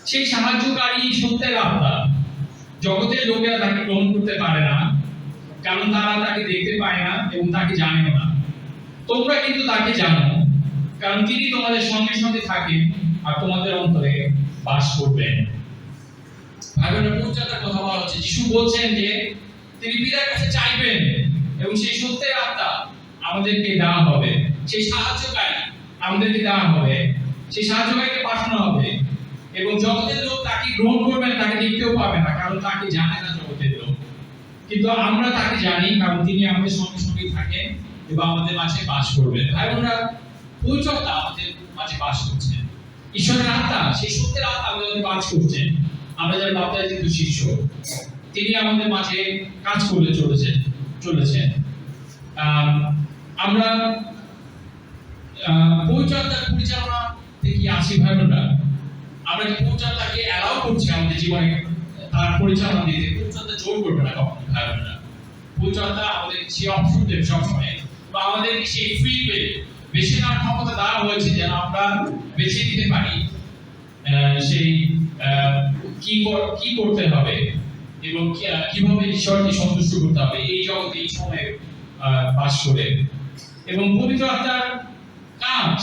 সেই সাহায্যকারী সত্যের আত্মা। জগতের লোকেরা তাকে গ্রহণ করতে পারে না, কারণ তারা তাকে দেখতে পায় না এবং তাকে জানেও না। তোমরা কিন্তু তাকে জানো, কারণ তিনি তোমাদের সঙ্গে সঙ্গে থাকেন আর তোমাদের অন্তরে বাস করবেন। ভাই বোনেরা, পৌঁছানোর কথা বলা হচ্ছে। যিশু বলছেন যে তিনি পিতার কাছে চাইবেন এবং সেই সত্যের আত্মা আমাদেরকে দেওয়া হবে, সেই সাহায্যকারী আমাদেরকে দেওয়া হবে, সেই সাহায্যকারীকে পাঠানো হবে। এবং জগতের লোক তাকে গ্রহণ করবে না, তাকে দেখতেও পাবে না, কারণ তাকে জানে না জগতের লোক। কিন্তু আমরা তাকে জানি, কারণ তিনি আমাদের সঙ্গে সঙ্গে থাকেন এবং আমাদের মাঝে বাস করবেন। ভাই বোনেরা, পরিচয়টা আমাদের মাঝে বাস করছেন। ঈশ্বরের আত্মা, সেই সত্যের আত্মা আমাদের মাঝে বাস করছেন। আমরা যারা বাপ্তায়িত শিষ্য, তিনি আমাদের মাঝে কাজ করে চলেছেন। আমরা পরিচর্যার পরিচালনা থেকে আছি ভাই বোনেরা। আমরা কি পরিচর্যাকে অ্যালাউ করছি আমাদের জীবনে তার পরিচালনা দিতে? পরিচর্যা জোর করবে না কখনো ভাই বোনেরা। পরিচর্যা আমাদের সেই অপশন দেবে সবসময়, বা আমাদেরকে সেই ফ্রি উইল বেছে নেওয়ার ক্ষমতা দেওয়া হয়েছে যেন আমরা বেছে নিতে পারি সেই কি করতে হবে এবং কিভাবে ঈশ্বরকে সন্তুষ্ট করতে হবে এই জগতে, এই সময়ে বাস করে। এবং পবিত্র আত্মার কাজ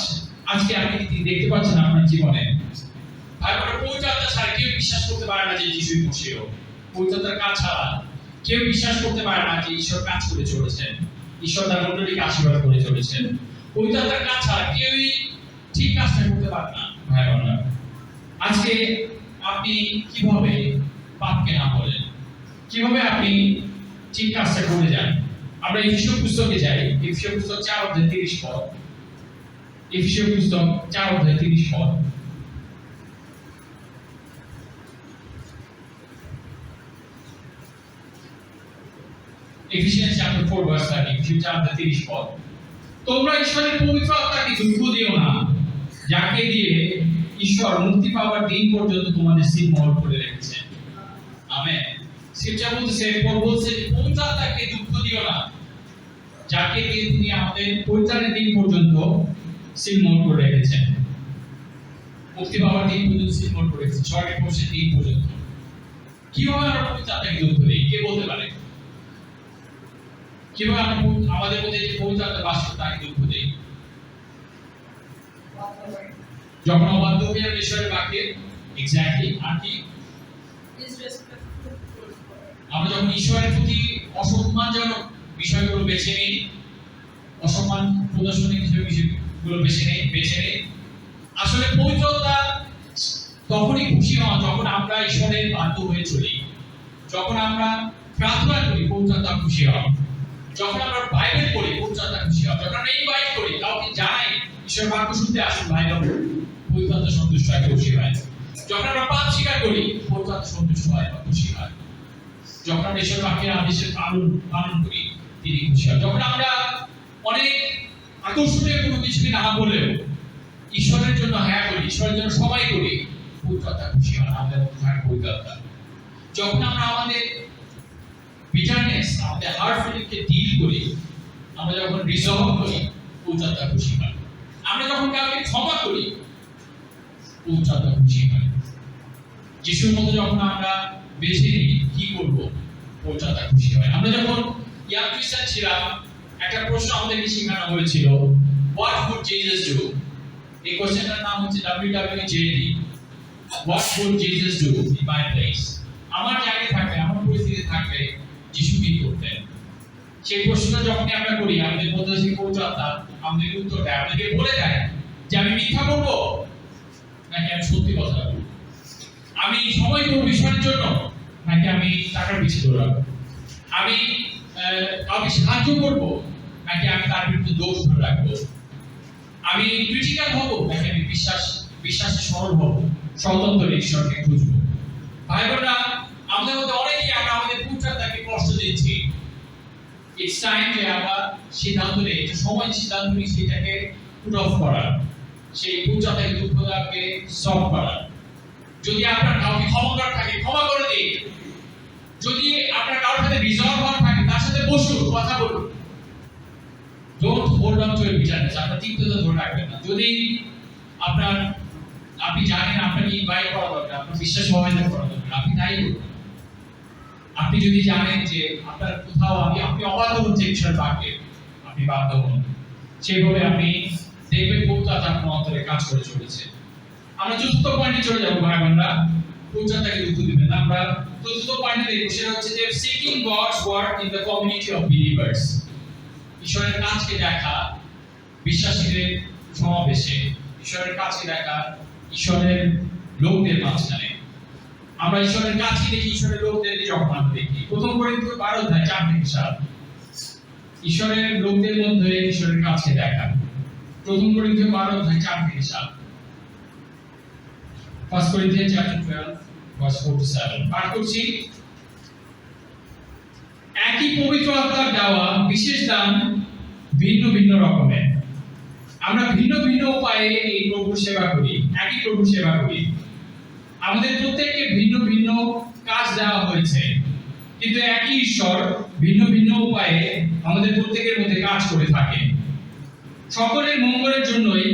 আজকে আপনি দেখতে পাচ্ছেন আপনার জীবনে। ভাই বোনেরা, পবিত্র আত্মা ছাড়া কেউ বিশ্বাস করতে পারে না যে যিশুই মশীহ। পবিত্র আত্মার কাজ ছাড়া কেউ বিশ্বাস করতে পারে না যে ঈশ্বর কাজ করে চলেছেন, ঈশ্বর তার মণ্ডলীকে আশীর্বাদ করে চলেছেন। পবিত্র আত্মার কাজ ছাড়া কেউই ঠিক কাজটা করতে পারে না। ভাই বোনেরা, আজকে আপনি কিভাবে পাপকে না বলেন? কিভাবে আপনি ঠিক কাজটা করে যান? আমরা এফেসীয় পুস্তকে যাই, এফেসীয় পুস্তক 4 অধ্যায় 30 পদ। এফেসীয় পুস্তক 4 অধ্যায় 30 পদ। Ephesians chapter 4 verse 30, এফেসীয় 4 অধ্যায় 30 পদ। তোমরা ঈশ্বরের পবিত্র আত্মাকে দুঃখ দিও না, যাকে দিয়ে ঈশ্বর মুক্তি পাওয়ার দিন পর্যন্ত তোমাদের সিলমোহর করে রেখেছেন। আমেন। স্ক্রিপচার বলতেছে, পৌল বলছে, পবিত্র আত্মাকে দুঃখ দিও না, যাকে দিয়ে তিনি আমাদের পরিত্রাণের দিন পর্যন্ত সিলমোহর করে রেখেছেন। মুক্তি পাওয়ার দিন পর্যন্ত সিলমোহর করে রেখেছেন, স্বর্গে পৌঁছে দিন পর্যন্ত। কিভাবে আমরা পবিত্র আত্মাকে দুঃখ দিই? কে বলতে পারে? কিভাবে আমরা আমাদের মধ্যে যে পবিত্র আত্মা বাস করে তাকে দুঃখ দিই? যখন অবাধ্য হয়ে আমরা ঈশ্বরের বাক্যে, এক্স্যাক্টলি, আর কি আমরা যখন ঈশ্বরের প্রতি অসম্মানজনক বিষয়গুলো বেছে নিই, অসম্মান প্রদর্শনের বিষয়গুলো বেছে নেই। আসলে পবিত্রতা তখনই খুশি হওয়া যখন আমরা ঈশ্বরের বাধ্য হয়ে চলি, যখন আমরা প্রার্থনা করি, পবিত্রতা খুশি হওয়া, যখন আমরা বাইবেল পড়ি, পবিত্রতা খুশি হওয়া, যখন আমরা ইনভাইট করি, কাউকে জানাই ঈশ্বরের বাক্য শুনতে আসুন ভাই বোন, পবিত্রতা সন্তুষ্ট হয়, খুশি হয়। যখন আমরা পাপ স্বীকার করি, পবিত্রতা সন্তুষ্ট হয় বা খুশি হয়। যখন আমরা ঈশ্বরের বাক্যের আদেশের পালন করি, তিনি খুশি হয়। যখন আমরা অনেক আকর্ষণীয় কোনো কিছুকে না বলেও ঈশ্বরের জন্য হ্যাঁ করি, ঈশ্বরের জন্য সবাই করি, পবিত্রতা খুশি হয়, আমাদের মধ্যে থাকে পবিত্রতা। যখন আমরা আমাদের বিটারনেস, আমাদের হার্ট ফিলিংকে ডিল করি, আমরা যখন রিজলভ করি, পবিত্রতা খুশি হয়। আমরা যখন কাউকে ক্ষমা করি, পবিত্রতা খুশি হয়। যিশুর মতো যখন আমরা বেছে নিই কি করব, পবিত্রতা খুশি হয়। আমরা যখন ইয়াং খ্রিস্টান ছিলাম, একটা প্রশ্ন আমাদেরকে শেখানো হয়েছিল, হোয়াট উড জিসাস ডু? এই কোশ্চেনটার নাম হচ্ছে WWJD, what would Jesus do in my place? আমার জায়গায় থাকলে, আমার পরিস্থিতি থাকলে যিশু কি করতেন? সেই প্রশ্নটা যখন আমরা করি, আমাদের মধ্যে যে পবিত্রতা আমাদের উত্তর দেয়, আমাদেরকে বলে দেয় যে আমি মিথ্যা বলবো নাকি আমি সত্যি কথা বলবো, আমি সময় করবো ঈশ্বরের জন্য নাকি আমি টাকার পিছিয়ে দৌড়াবো, আমি কাউকে সাহায্য করবো নাকি আমি তার বিরুদ্ধে দোষ ধরে রাখবো, আমি ক্রিটিক্যাল হবো নাকি আমি বিশ্বাসে সরল হবো, স্বতন্ত্র ঈশ্বরকে খুঁজবো। ভাই বোনরা, আমাদের মধ্যে অনেকেই আমরা আমাদের পবিত্রতাকে কষ্ট দিচ্ছি। ইটস টাইম যে আমরা সিদ্ধান্ত নেই, যে সময় সিদ্ধান্ত নিই সেটাকে পুট অফ করার, সেই পবিত্রতাকে দুঃখটাকে সলভ করার। যদি আপনার কাউকে ক্ষমা করার থাকে, ক্ষমা করে দিন। যদি আপনার কারোর সাথে রিজলভ হওয়ার থাকে, তার সাথে বসুন, কথা বলুন। Don't hold on to your bitterness, আপনার তিক্ততা ধরে রাখবেন না। যদি আপনি জানেন আপনাকে ইনভাইট করা দরকার, আপনার বিশ্বাস ভাবে করা দরকার, আপনি তাই করুন। আপনি যদি জানেন যে আপনার কোথাও আপনি অবাধ্য হচ্ছেন ঈশ্বরের বাক্যে, আপনি বাধ্য হন, সেইভাবে আপনি দেখবেন পবিত্রতা আপনার অন্তরে কাজ করে চলেছে। আমরা চতুর্থ পয়েন্টে চলে যাবো ভাই বোনরা, পবিত্রতাকে দুঃখ দিবেন না। আমরা চতুর্থ পয়েন্টে দেখব, সেটা হচ্ছে যে seeking God's work in the community of believers. ঈশ্বরের কাজকে দেখা বিশ্বাসীদের সমাবেশে, ঈশ্বরের কাজকে দেখা ঈশ্বরের লোকদের মাঝখানে। আমরা ঈশ্বরের কাজকে দেখি, ঈশ্বরের লোকদেরকে যখন আমরা দেখি, প্রথম করিন্থীয় 12 অধ্যায় 4 থেকে 7, ঈশ্বরের লোকদের মধ্যে ঈশ্বরের কাজকে দেখা। প্রথম করিন্থীয় 12 অধ্যায় 4 থেকে 7, First Corinthians chapter 12 verse 4 to 7 পাঠ করছি। একই পবিত্র আত্মার দেওয়া বিশেষ দান ভিন্ন ভিন্ন রকমের। আমরা ভিন্ন ভিন্ন উপায়ে এই প্রভুর সেবা করি, একই প্রভুর সেবা করি। আমাদের প্রত্যেককে ভিন্ন ভিন্ন কাজ দেওয়া হয়েছে, কিন্তু একই ঈশ্বর ভিন্ন ভিন্ন উপায়ে আমাদের প্রত্যেকের মধ্যে কাজ করে থাকে। সকলের মঙ্গলের জন্যই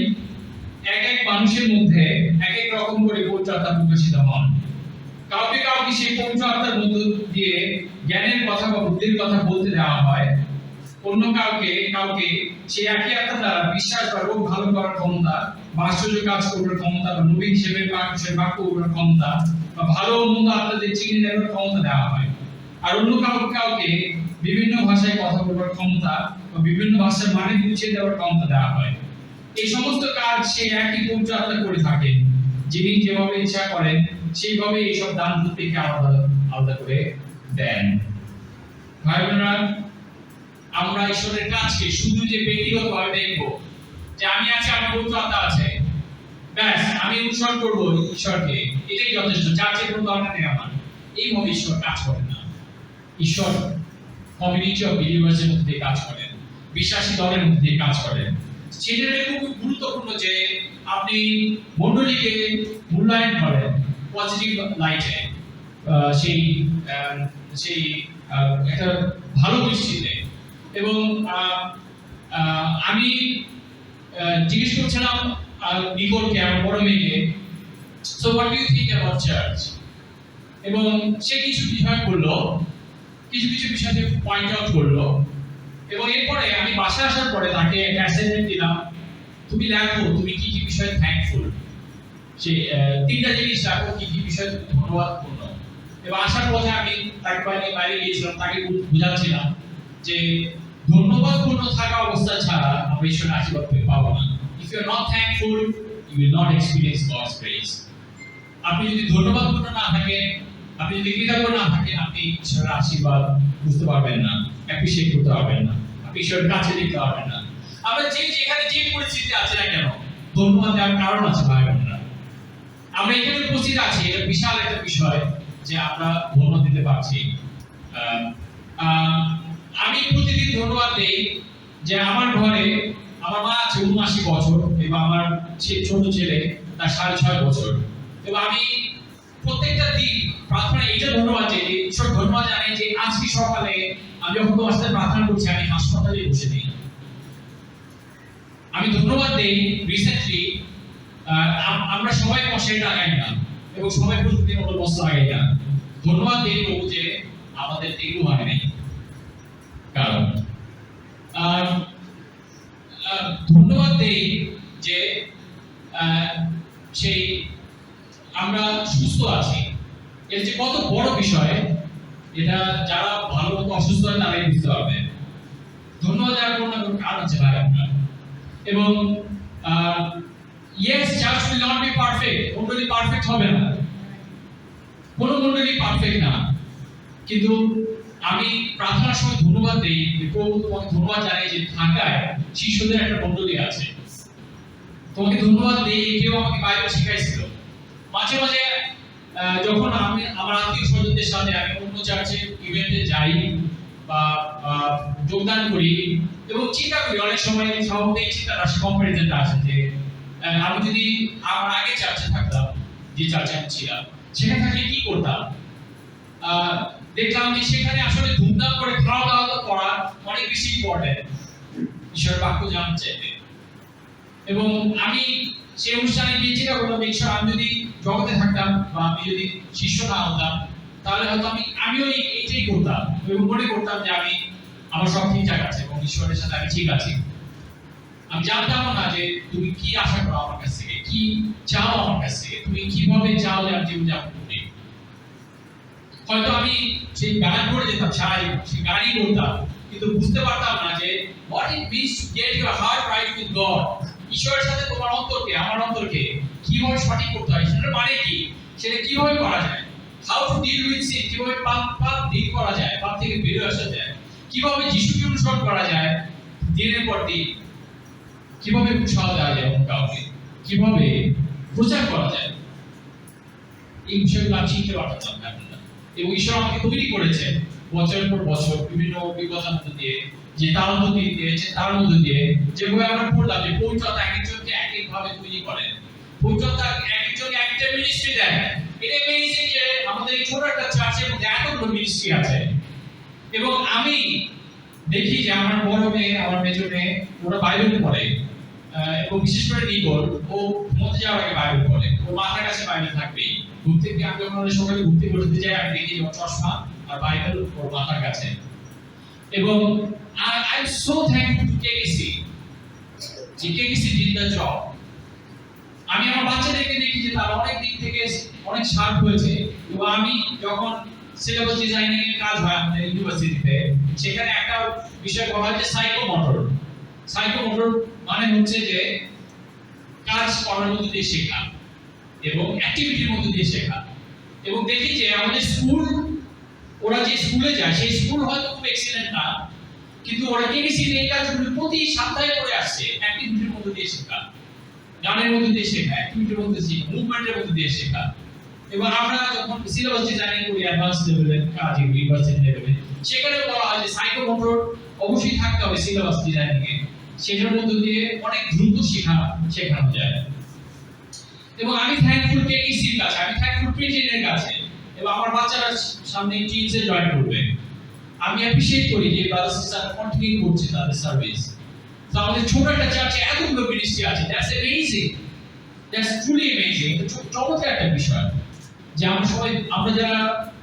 এক এক মানুষের মধ্যে এক এক রকম করে পবিত্র আত্মা প্রকাশিত হন। কাউকে কাউকে সেই পবিত্র আত্মার মধ্য দিয়ে জ্ঞানের কথা বা বুদ্ধির কথা বলতে দেওয়া হয়, অন্য কাউকে সেই একই আত্মা দ্বারা বিশ্বাস বা রোগ ভালো করার ক্ষমতা বা আশ্চর্য কাজ করার ক্ষমতা বা নবী হিসেবে বাক্য করার ক্ষমতা বা ভালো মন্দ আত্মাদের চিনে নেওয়ার ক্ষমতা দেওয়া হয়। আর অন্য কাউকে বিভিন্ন ভাষায় কথা বলার ক্ষমতা বা বিভিন্ন ভাষার মানে বুঝিয়ে দেওয়ার ক্ষমতা দেওয়া হয়। এই সমস্ত কাজ সেই একই পবিত্র আত্মা করে থাকেন, যিনি যেভাবে ইচ্ছা করেন সেইভাবে এইসব দান প্রত্যেককে আলাদা আলাদা করে দেন। ভাই বোনেরা, আমরা ঈশ্বরের কাজকে শুধু যে ব্যক্তিগতভাবে দেখবো, যে আমি আছি, আমার পবিত্র আত্মা আছে, ব্যাস আমি অনুসরণ করবো ঈশ্বরকে, এটাই যথেষ্ট, চার্চের কোনো দরকার নেই আমার, এইভাবে ঈশ্বর কাজ করেন না। ঈশ্বর কমিউনিটি অফ বিলিভার্সের মধ্যে দিয়ে কাজ করেন, বিশ্বাসী দলের মধ্যে দিয়ে কাজ করেন। সেটা খুব গুরুত্বপূর্ণ যে আপনি মণ্ডলীকে মূল্যায়ন করেন পজিটিভ লাইটে, সেই সেই একটা ভালো দৃষ্টিতে। এবং আমি জিজ্ঞেস করছিলাম নিকোলকে, আমার বড় মেয়েকে, so what do you think about church, এবং সে কিছু বিষয় বললো, কিছু কিছু বিষয়ে পয়েন্ট আউট করলো। এবং এরপরে আমি বাসায় আসার পরে তাকে একটা অ্যাসাইনমেন্ট দিলাম, তুমি লেখো তুমি কি কি বিষয়ে থ্যাঙ্কফুল, সে 3টা জিনিস লেখো কি কি বিষয়ে ধন্যবাদপূর্ণ। এবং আসার পথে আমি তাকে বাইরে গিয়েছিলাম, তাকে বুঝাচ্ছিলাম যে ধন্যবাদপূর্ণ থাকা অবস্থা ছাড়া আমরা ঈশ্বরের আশীর্বাদ পাবো না। If you are not thankful you will not experience God's grace. আপনি যদি ধন্যবাদপূর্ণ না থাকেন, আপনি যদি কৃতজ্ঞ না থাকেন, আপনি ঈশ্বরের আশীর্বাদ বুঝতে পারবেন না, অ্যাপ্রিশিয়েট করতে পারবেন না, আপনি ঈশ্বরের কাছে দেখতে পারবেন না। আমরা যেখানে যে পরিস্থিতি আছে না কেন, ধন্যবাদ দেওয়ার কারণ আছে ভাই বোনেরা। আমরা এখানে উপস্থিত আছি, এটা বিশাল একটা বিষয় যে আমরা ধন্যবাদ দিতে পারছি। আমি প্রতিদিন ধন্যবাদ দেই যে আমার ঘরে আমার মা আছে ৭৯ বছর, এবং আমার ছোট ছেলে তার ৬.৫ বছর। এবং আমি প্রত্যেকটা দিন প্রার্থনা এটা ধন্যবাদ দিই, ঈশ্বর ধন্যবাদ জানাই যে আজকে সকালে আমি যখন তোমার সাথে প্রার্থনা করছি আমি হাসপাতালে বসে নেই। আমি ধন্যবাদ দেই রিসেন্টলি আমরা সবাই মশারি লাগাই না, এবং সবাই প্রতিদিন মতো মশা লাগাই না। ধন্যবাদ দেই প্রভু যে আমাদের এগুলো হয় নাই। কারণ ধন্যবাদ দেই যে সেই আমরা সুস্থ আছি। এর যে কত বড় বিষয়, এটা যারা ভালো মতো অসুস্থ হয় তারাই বুঝতে পারবে। ধন্যবাদ দেওয়ার কোনো কারণ আছে ভাই আপনার। এবং yes, church will not be perfect, মণ্ডলী পারফেক্ট হবে না, কোনো মণ্ডলী পারফেক্ট না, কিন্তু আমি প্রার্থনার সময় ধন্যবাদ দিই, প্রভু তোমাকে ধন্যবাদ জানাই যে ঢাকায় শিশুদের একটা মণ্ডলী আছে। তোমাকে ধন্যবাদ দিই, কেউ আমাকে বাইবেল শিখাইছিল। মাঝে মাঝে যখন আমি আমার আত্মীয় স্বজনদের সাথে আমি অন্য চার্চের ইভেন্টে যাই বা যোগদান করি, এবং চিন্তা করি, অনেক সময় স্বভাবতেই চিন্তাটা আসে, কম্পারিজনটা আসে যে আমি যদি আমার আগে চার্চে থাকতাম, যে চার্চে আমি ছিলাম, সেখানে থাকলে কি করতাম। দেখলাম যে সেখানে আসলে ধুমধাম করে খাওয়া দাওয়া করা অনেক বেশি ইম্পর্টেন্ট ঈশ্বরের বাক্য জানার চাইতে। এবং আমি সেই অনুষ্ঠানে গিয়ে চিন্তা করলাম, ঈশ্বর আমি যদি জগতে থাকতাম বা আমি যদি শিষ্য না হতাম, তাহলে হয়তো আমিও এইটাই করতাম, এবং মনে করতাম যে আমি আমার সব ঠিকঠাক আছে এবং ঈশ্বরের সাথে আমি ঠিক আছি। আমি জানতাম না যে তুমি কি আশা করো আমার কাছ থেকে, কি চাও আমার কাছ থেকে, তুমি কিভাবে চাও যে আমি জীবনযাপন করি। হয়তো আমি সেই গান করে যেতাম সারা জীবন, সেই গানই করতাম, কিন্তু বুঝতে পারতাম না যে what it means to get your heart right with God, ঈশ্বরের সাথে তোমার অন্তরকে, আমার অন্তরকে কিভাবে সঠিক করতে হয়, সেটার মানে কি, সেটা কিভাবে করা যায়, how to deal with sin, কিভাবে পাপ ডিল করা যায়, পাপ থেকে বেরিয়ে আসা যায়, কিভাবে যিশুকে অনুসরণ করা যায় দিনের পর দিন, কিভাবে উৎসাহ দেওয়া যায় অন্য কাউকে, কিভাবে প্রচার করা যায়, এই বিষয়গুলো আমি শিখতে পারতাম না। এবং ঈশ্বর আমাকে তৈরি করেছে বছরের পর বছর বিভিন্ন অভিজ্ঞতার মধ্যে দিয়ে, যে তার মধ্যে দিয়েছে, তার মধ্যে দিয়ে যেভাবে আমরা পড়লাম যে পবিত্রতা এক একজনকে এক একভাবে তৈরি করে, পবিত্রতা এক একজনকে একটা মিনিস্ট্রি দেয়। এটা মেয়েছে যে আমাদের এই ছোট একটা চার্চের মধ্যে এতগুলো মিনিস্ট্রি আছে। এবং আমি দেখি যে আমার বড় মেয়ে, আমার মেজো মেয়ে, ওরা বাইবেল পড়ে, এবং বিশেষ করে নিকোল, ও ঘুমোতে যাওয়ার আগে বাইবেল পড়ে, ওর মাথার কাছে বাইবেল থাকবেই। ঘুরতে গিয়ে আমি যখন সকালে ঘুরতে করতে যাই, আমি দেখি যে চশমা আর বাইবেল ওর মাথার কাছে। এবং I am so thankful to KKC. KKC did the job. আমি আমার বাচ্চাদেরকে দেখি যে তারা অনেক দিক থেকে অনেক শার্প হয়েছে। এবং আমি যখন সিলেবাস ডিজাইনিং এর কাজ হয় আমাদের ইউনিভার্সিটিতে, সেখানে একটা বিষয় বলা হয় যে সাইকোমোটর। সাইকোমোটর মানে হচ্ছে যে কাজ করার মধ্যে দিয়ে শেখা এবং অ্যাক্টিভিটির মধ্যে দিয়ে শেখা। এবং দেখি যে আমাদের স্কুল, ওরা যে স্কুলে যায় সেই স্কুল হয়তো খুব এক্সিলেন্ট না, কিন্তু ওরা কেবিসিতে এই কাজগুলো প্রতি সপ্তাহে করে আসছে, অ্যাক্টিভিটির মধ্যে দিয়ে শেখা, গানের মধ্যে দিয়ে শেখা, অ্যাক্টিভিটির মধ্যে শেখা, মুভমেন্টের মধ্যে দিয়ে শেখা। এবং আমরা যখন সিলেবাস ডিজাইনিং করি অ্যাডভান্স লেভেলের কাজ, ইউনিভার্সিটি লেভেলে, সেখানে বলা হয় যে সাইকোমোটর অবশ্যই থাকতে হবে সিলেবাস ডিজাইনিং এ, সেটার মধ্যে দিয়ে অনেক দ্রুত শেখানো যায়। এবং আমি থ্যাঙ্কফুল কেইসির কাছে, আমি থ্যাঙ্কফুল প্রিন্টের কাছে, এবং আমার বাচ্চারা সামনে টিমসে জয়েন করবে। আমি অ্যাপ্রিশিয়েট করি যে ব্রাদার্স সিস্টার কন্টিনিউ করছে তাদের সার্ভিস। তো আমাদের ছোট একটা চার্চে এতগুলো মিনিস্ট্রি আছে, that's amazing, that's truly amazing. চমৎকার একটা বিষয় যে আমরা যারা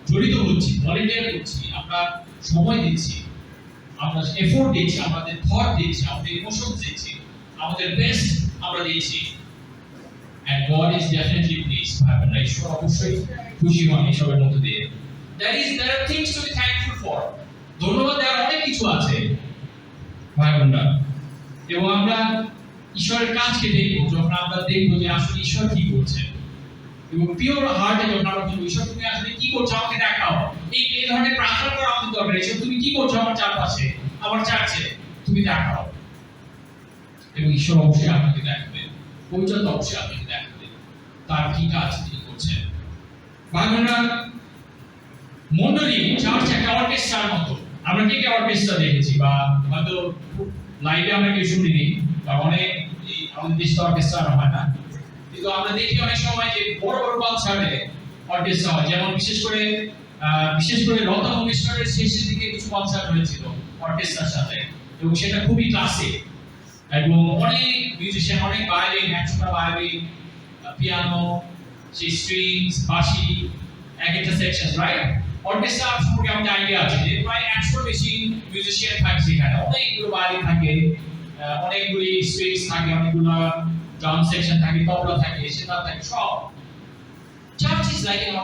জড়িত হচ্ছি, ভলেন্টিয়ার করছি, আমরা সময় দিচ্ছি, আমরা এফোর্ট দিচ্ছি, আমাদের থট দিচ্ছি, আমাদের ইমোশন দিচ্ছি, আমাদের বেস্ট আমরা দিচ্ছি, and God is definitely pleased. ভাইরা ঈশ্বর অবশ্যই খুশি হন এসবের মধ্যে দিয়ে। There are things to be thankful for. ধন্যবাদ দেওয়ার অনেক কিছু আছে ভাইরা। এবং আমরা ঈশ্বরের কাজকে দেখবো, যখন আমরা দেখবো যে আসলে ঈশ্বর কি করছে, এবং পিওর হার্টে যখন আমরা বলবো ঈশ্বর তুমি আসলে কি করছো আমাকে দেখাও, এই ধরনের প্রার্থনা করা আমাদের দরকার। ঈশ্বর তুমি কি করছো আমার চারপাশে, আমার চার্চে, তুমি দেখাও। এবং ঈশ্বর অবশ্যই আপনাকে দেখাবে, পবিত্র অবশ্যই আপনাকে দেখাবে তার কি কাজ তিনি করছেন। ভাইরা, মন্ডলী চার্চ একটা অর্কেস্ট্রার মতো। আমরা কে অর্কেস্ট্রা দেখেছি, বা হয়তো লাইভে আমরা কেউ শুনিনি, বা অনেক আমাদের দেশে অর্কেস্ট্রা হয় না, কিন্তু আমরা দেখি অনেক সময় যে বড় বড় কনসার্টে অর্কেস্ট্রা হয়। যেমন বিশেষ করে লতা মঙ্গেশকরের শেষের দিকে কিছু কনসার্ট হয়েছিল অর্কেস্ট্রার সাথে, এবং সেটা খুবই ক্লাসিক, এবং অনেক মিউজিশিয়ান, অনেক ভায়োলিন, একশোটা ভায়োলিন, পিয়ানো, সেই স্ট্রিংস, বাঁশি, এক একটা সেকশন, রাইট? অর্কেস্ট্রা সম্পর্কে আমাদের আইডিয়া আছে যে প্রায় 100 বেশি মিউজিশিয়ান থাকে সেখানে, অনেকগুলো ভায়োলিন থাকে, অনেকগুলি স্ট্রিংস থাকে, অনেকগুলো ড্রাম সেকশন থাকে, তবলা থাকে, সেতার থাকে, সব। Church is like an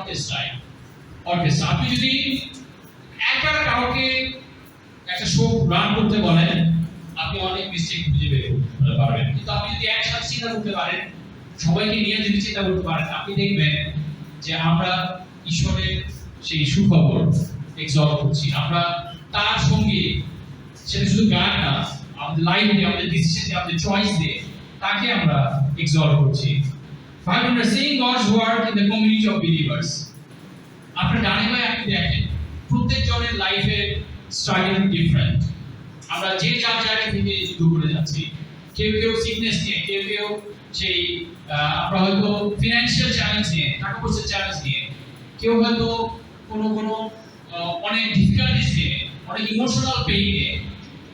orchestra. আপনি যদি একা কাউকে একটা শো রান করতে বলেন, আপনি অনেক মিস্টেক খুঁজে বের করতে পারবেন। কিন্তু আপনি যদি একসাথে চিন্তা করতে পারেন, সবাইকে নিয়ে যদি চিন্তা করতে পারেন, আপনি দেখবেন যে আমরা ঈশ্বরের সেই সুখবর এক্সঅল্ট করছি। আমরা তার সঙ্গে, সেটা শুধু গান না, আমাদের লাইফ দিয়ে, আমাদের ডিসিশন দিয়ে, আমাদের চয়েস দিয়ে তাকে আমরা এক্সঅল্ট করছি। Five, আমরা seeing God's work in the community of believers. আপনার ডানে বামে আপনি দেখেন প্রত্যেকজনের লাইফের স্ট্রাগল ডিফারেন্ট। আমরা যে যার জায়গা থেকে যুদ্ধ করে যাচ্ছি, কেউ সিকনেস নিয়ে, কেউ সেই আমরা হয়তো ফিনান্সিয়াল চ্যালেঞ্জ নিয়ে, টাকা পয়সার চ্যালেঞ্জ নিয়ে, কেউ হয়তো কোনো অনেক ডিফিকাল্টিস নিয়ে, অনেক ইমোশনাল পেইন নিয়ে।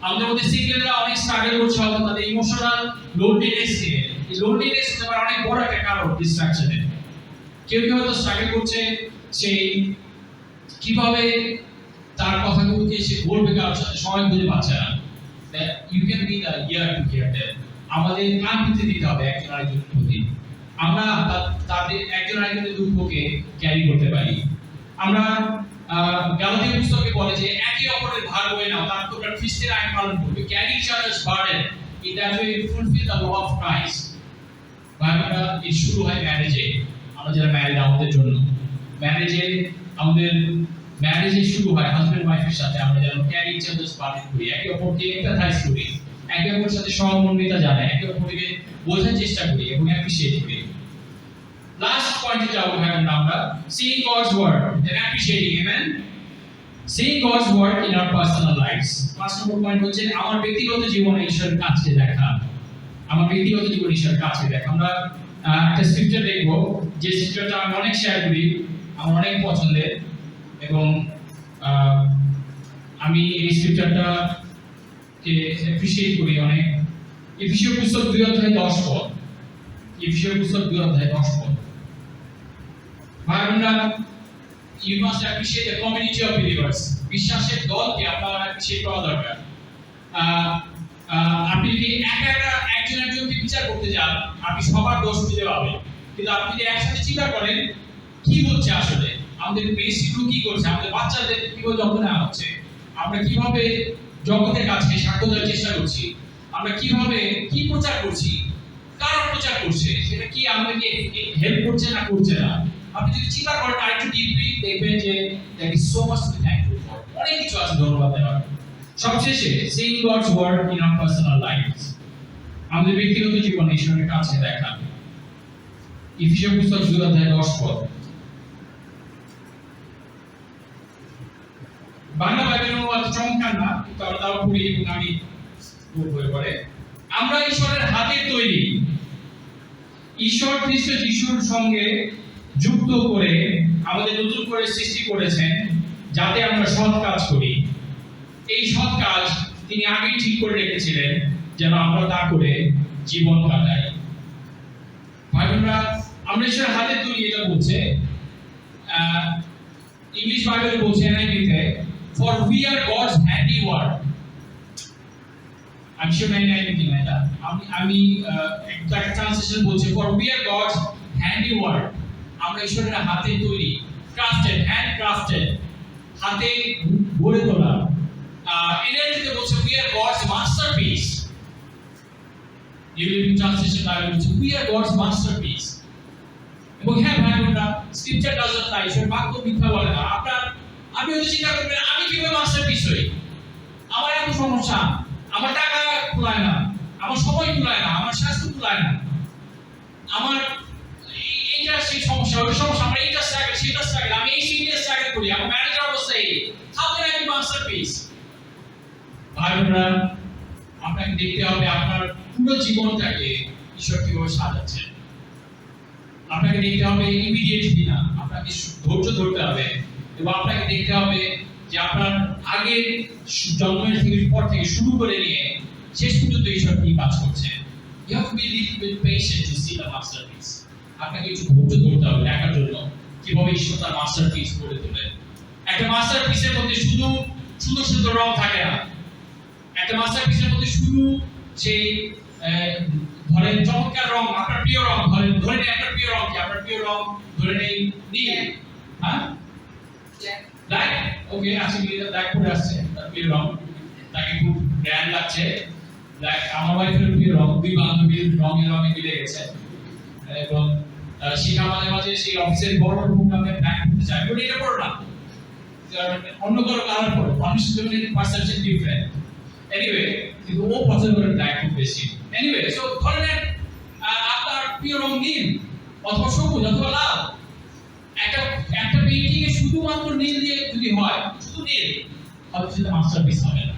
আমাদের মধ্যে সিঙ্গেলরা অনেক স্ট্রাগল করছে হয়তো তাদের ইমোশনাল লোনলিনেস নিয়ে। এই লোনলিনেস হতে পারে অনেক বড় একটা কারণ ডিস্ট্রাকশনের। কেউ হয়তো স্ট্রাগল করছে সেই কিভাবে তার কথাগুলোকে সে বলবে কারোর সাথে, সময় খুঁজে পাচ্ছে না। You can be the ear to hear that. আমাদের কান পেতে দিতে হবে একজন আরেকজনের প্রতি। আমরা তাদের একজন আরেকজনের দুঃখকে ক্যারি করতে পারি। আমরা গালাতীয় পুস্তকে বলে যে একে অপরের ভার বয়ে নাও, তার তোমরা খ্রিস্টের আইন পালন করবে। Carry each other's burden, in that way you fulfil the law of Christ. ভাইরা, এই শুরু হয় ম্যারেজে। আমরা যারা ম্যারিড, আমাদের জন্য ম্যারেজে শুরু হয় হাজবেন্ড ওয়াইফের সাথে। আমরা যেন ক্যারি ইচ আদার্স বার্ডেন করি, একে অপরকে এম্প্যাথাইজ করি, একে অপরের সাথে সহমর্মিতা জানাই, একে অপরকে বোঝার চেষ্টা করি এবং অ্যাপ্রিশিয়েট করি। লাস্ট পয়েন্টে যাবো ভাইরা, আমরা seeing God's word and appreciating, amen, seeing God's word in our personal lives. First number point হচ্ছে আমার ব্যক্তিগত জীবনে ঈশ্বরের কাজকে দেখা। আমরা একটা স্ক্রিপচার দেখবো, যে স্ক্রিপচারটা আমি অনেক শেয়ার করি, আমার অনেক পছন্দের, এবং আমি এই স্ক্রিপচারটাকে অ্যাপ্রিশিয়েট করি অনেক। এফেসীয় পুস্তক 2:10 পদ। ভাইরা, you must appreciate the community of believers. বিশ্বাসের দলকে আপনার অ্যাপ্রিশিয়েট করা দরকার। আপনি যদি একজনকে বিচার করতে যান, আপনি সবার দোষ খুঁজে পাবেন। কিন্তু আপনি যদি একসাথে চিন্তা করেন কি হচ্ছে আসলে, আমাদের মেয়েশিশু কি করছে, আমাদের বাচ্চাদের কিভাবে যত্ন নেওয়া হচ্ছে, আমরা কিভাবে জগতের কাছে সাক্ষ্য দেওয়ার চেষ্টা করছি, আমরা কিভাবে কি প্রচার করছি, কারা প্রচার করছে, সেটা কি আমাদেরকে হেল্প করছে না করছে না, আপনি যদি চিন্তা করেন আরেকটু ডিপলি, দেখবেন যে that is so much to be thankful for. অনেক কিছু আছে ধন্যবাদ দেওয়ার। সবশেষে seeing God's work in our personal lives, আমাদের ব্যক্তিগত জীবনে ঈশ্বরের কাছে দেখা। ইফিসীয় পুস্তক 2:10 বাংলা বাইবেল অনুবাদ চমৎকার না, কিন্তু আমরা তাও পড়ি এবং আমি হয়ে পড়ে। আমরা ঈশ্বরের হাতের তৈরি, ঈশ্বর খ্রিস্ট যিশুর সঙ্গে যুক্ত করে আমাদের নতুন করে সৃষ্টি করেছেন যাতে আমরা সৎ কাজ করি। এই সৎ কাজ তিনি আগেই ঠিক করে রেখেছিলেন যেন আমরা তা করে জীবন কাটাই। ভাই বোনেরা, আমরা ঈশ্বরের হাতে তৈরি, এটা বলছে ইংলিশ বাইবেলে বলছে এনআইভিতে, for we are God's handiwork। আমি শিওর এনআইভি না এটা, আমি একটা ট্রান্সলেশন বলছে for we are God's handiwork। আমরা ঈশ্বরের হাতে তৈরি, crafted, hand crafted, হাতে গড়ে তোলা। এনআইভিতে বলছে we are God's masterpiece। New living translation Bible বলছে we are God's masterpiece। এবং হ্যাঁ ভাই বোনেরা, স্ক্রিপচার ডাজ নট লাই, ঈশ্বর বাক্য মিথ্যা বলে না। আপনি হয়তো চিন্তা করবেন আমি কিভাবে মাস্টারপিস হই, আমার এত সমস্যা, আমার টাকা কুলায় না, আমার সময় কুলায় না, আমার স্বাস্থ্য কুলায় না, আমার এইটা সেই সমস্যা, ওই সমস্যা, আমার এইটা স্ট্রাগল, সেটা স্ট্রাগল, আমি এই সিরিয়াস স্ট্রাগল করি, আমার ম্যানেজার অবস্থা এই, how can I be masterpiece? ভাই বোনেরা, আপনাকে দেখতে হবে আপনার পুরো জীবনটাকে ঈশ্বর কিভাবে সাজাচ্ছেন। আপনাকে দেখতে হবে ইমিডিয়েটলি না, আপনাকে ধৈর্য ধরতে হবে এবং আপনাকে দেখতে হবে যে আপনার আগের জন্মের থেকে পর থেকে শুরু করে নিয়ে শেষ পর্যন্ত ঈশ্বর কি কাজ করছে। You have to be a little bit patient to see the masterpiece। আপনাকে একটু ধৈর্য ধরতে হবে দেখার জন্য কিভাবে ঈশ্বর তার মাস্টারপিস করে তোলে। একটা মাস্টারপিসের মধ্যে শুধু সুন্দর সুন্দর রং থাকে না। একটা মাস্টারপিসের মধ্যে শুধু সেই ধরেন চমৎকার রং, আপনার প্রিয় রং, ধরে নেই আপনার প্রিয় রং কি, আপনার প্রিয় রং ধরে নেই নীল, হ্যাঁ ব্ল্যাক, ওকে, আজকে ব্ল্যাক পরে আসছে তার প্রিয় রং, তাকে খুব গ্র্যান্ড লাগছে ব্ল্যাক। আমার ওয়াইফের প্রিয় রং, দুই বান্ধবীর রঙে মিলে গেছে এবং শিখা মাঝে মাঝে সেই অফিসের বড় প্রোগ্রামে ব্ল্যাক করতে চায়, বলে এটা পড়ো না, অন্য কোনো কালার পড়ো, মানুষের জন্য পারসেপশন ডিফারেন্ট। এনিওয়ে, কিন্তু ও পছন্দ করে ব্ল্যাক খুব বেশি। এনিওয়ে, সো ধরে নেন আপনার প্রিয় রং নীল অথবা সবুজ অথবা লাল। একটা পেইন্টিং এ শুধুমাত্র নীল দিয়ে যদি হয়, শুধু নীল, হয়তো সেটা মাস্টারপিস হবে না।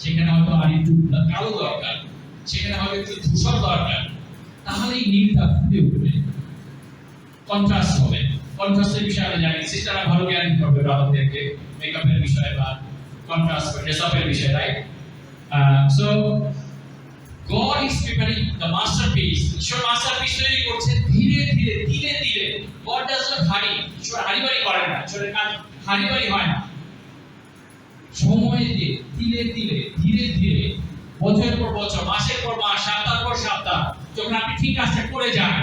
সেখানে হয়তো আর একটু কালো দরকার, সেখানে হয়তো একটু ধূসর দরকার, তাহলে এই নীলটা ফুটে উঠবে, কন্ট্রাস্ট হবে। কন্ট্রাস্টের বিষয়ে আমরা জানি, সিস্টাররা ভালো জ্ঞান করবে আমাদেরকে মেকআপের বিষয়ে বা কন্ট্রাস্ট বা ড্রেসআপের বিষয়ে, right? So God is preparing the masterpiece. ঈশ্বর মাস্টারপিস তৈরি করছে ধীরে ধীরে ধীরে ধীরে। God does not hurry। ঈশ্বর হারিবারি করেন না, ঈশ্বরের কাজ হারিবারি হয় না। সময় দিয়ে ধীরে ধীরে ধীরে ধীরে, বছরের পর বছর, মাসের পর মাস, সপ্তাহ পর সপ্তাহ, যখন আপনি ঠিক কাজটা করে যান,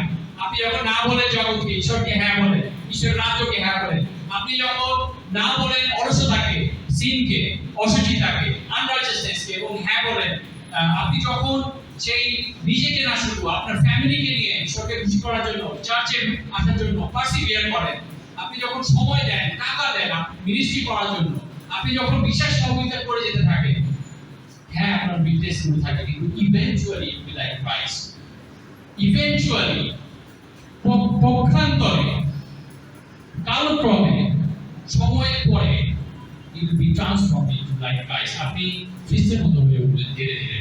আপনি যখন না বলে জগৎকে, ঈশ্বরকে হ্যাঁ বলে, ঈশ্বরের রাজ্যকে হ্যাঁ বলে, আপনি যখন না বলেন অলসতাকে, সিনকে, অশুচিতাকে, আনরাইচিয়াসনেসকে এবং হ্যাঁ বলেন, আপনি যখন সেই নিজেকে না শুধু আপনার ফ্যামিলিকে নিয়ে ঈশ্বরকে খুশি করার জন্য, চার্চে আসার জন্য পারসিভিয়ার করেন, আপনি যখন সময় দেন, টাকা দেন মিনিস্ট্রি করার জন্য, আপনি যখন বিশ্বাস সহযোগিতা করে যেতে থাকেন, হ্যাঁ আপনার উইকনেস গুলো থাকে, কিন্তু eventually it will like Christ. Eventually, পক্ষান্তরে, কালক্রমে, সময়ের পরে it will be transformed into like Christ. আপনি খ্রিস্টের মতো হয়ে উঠবেন ধীরে ধীরে।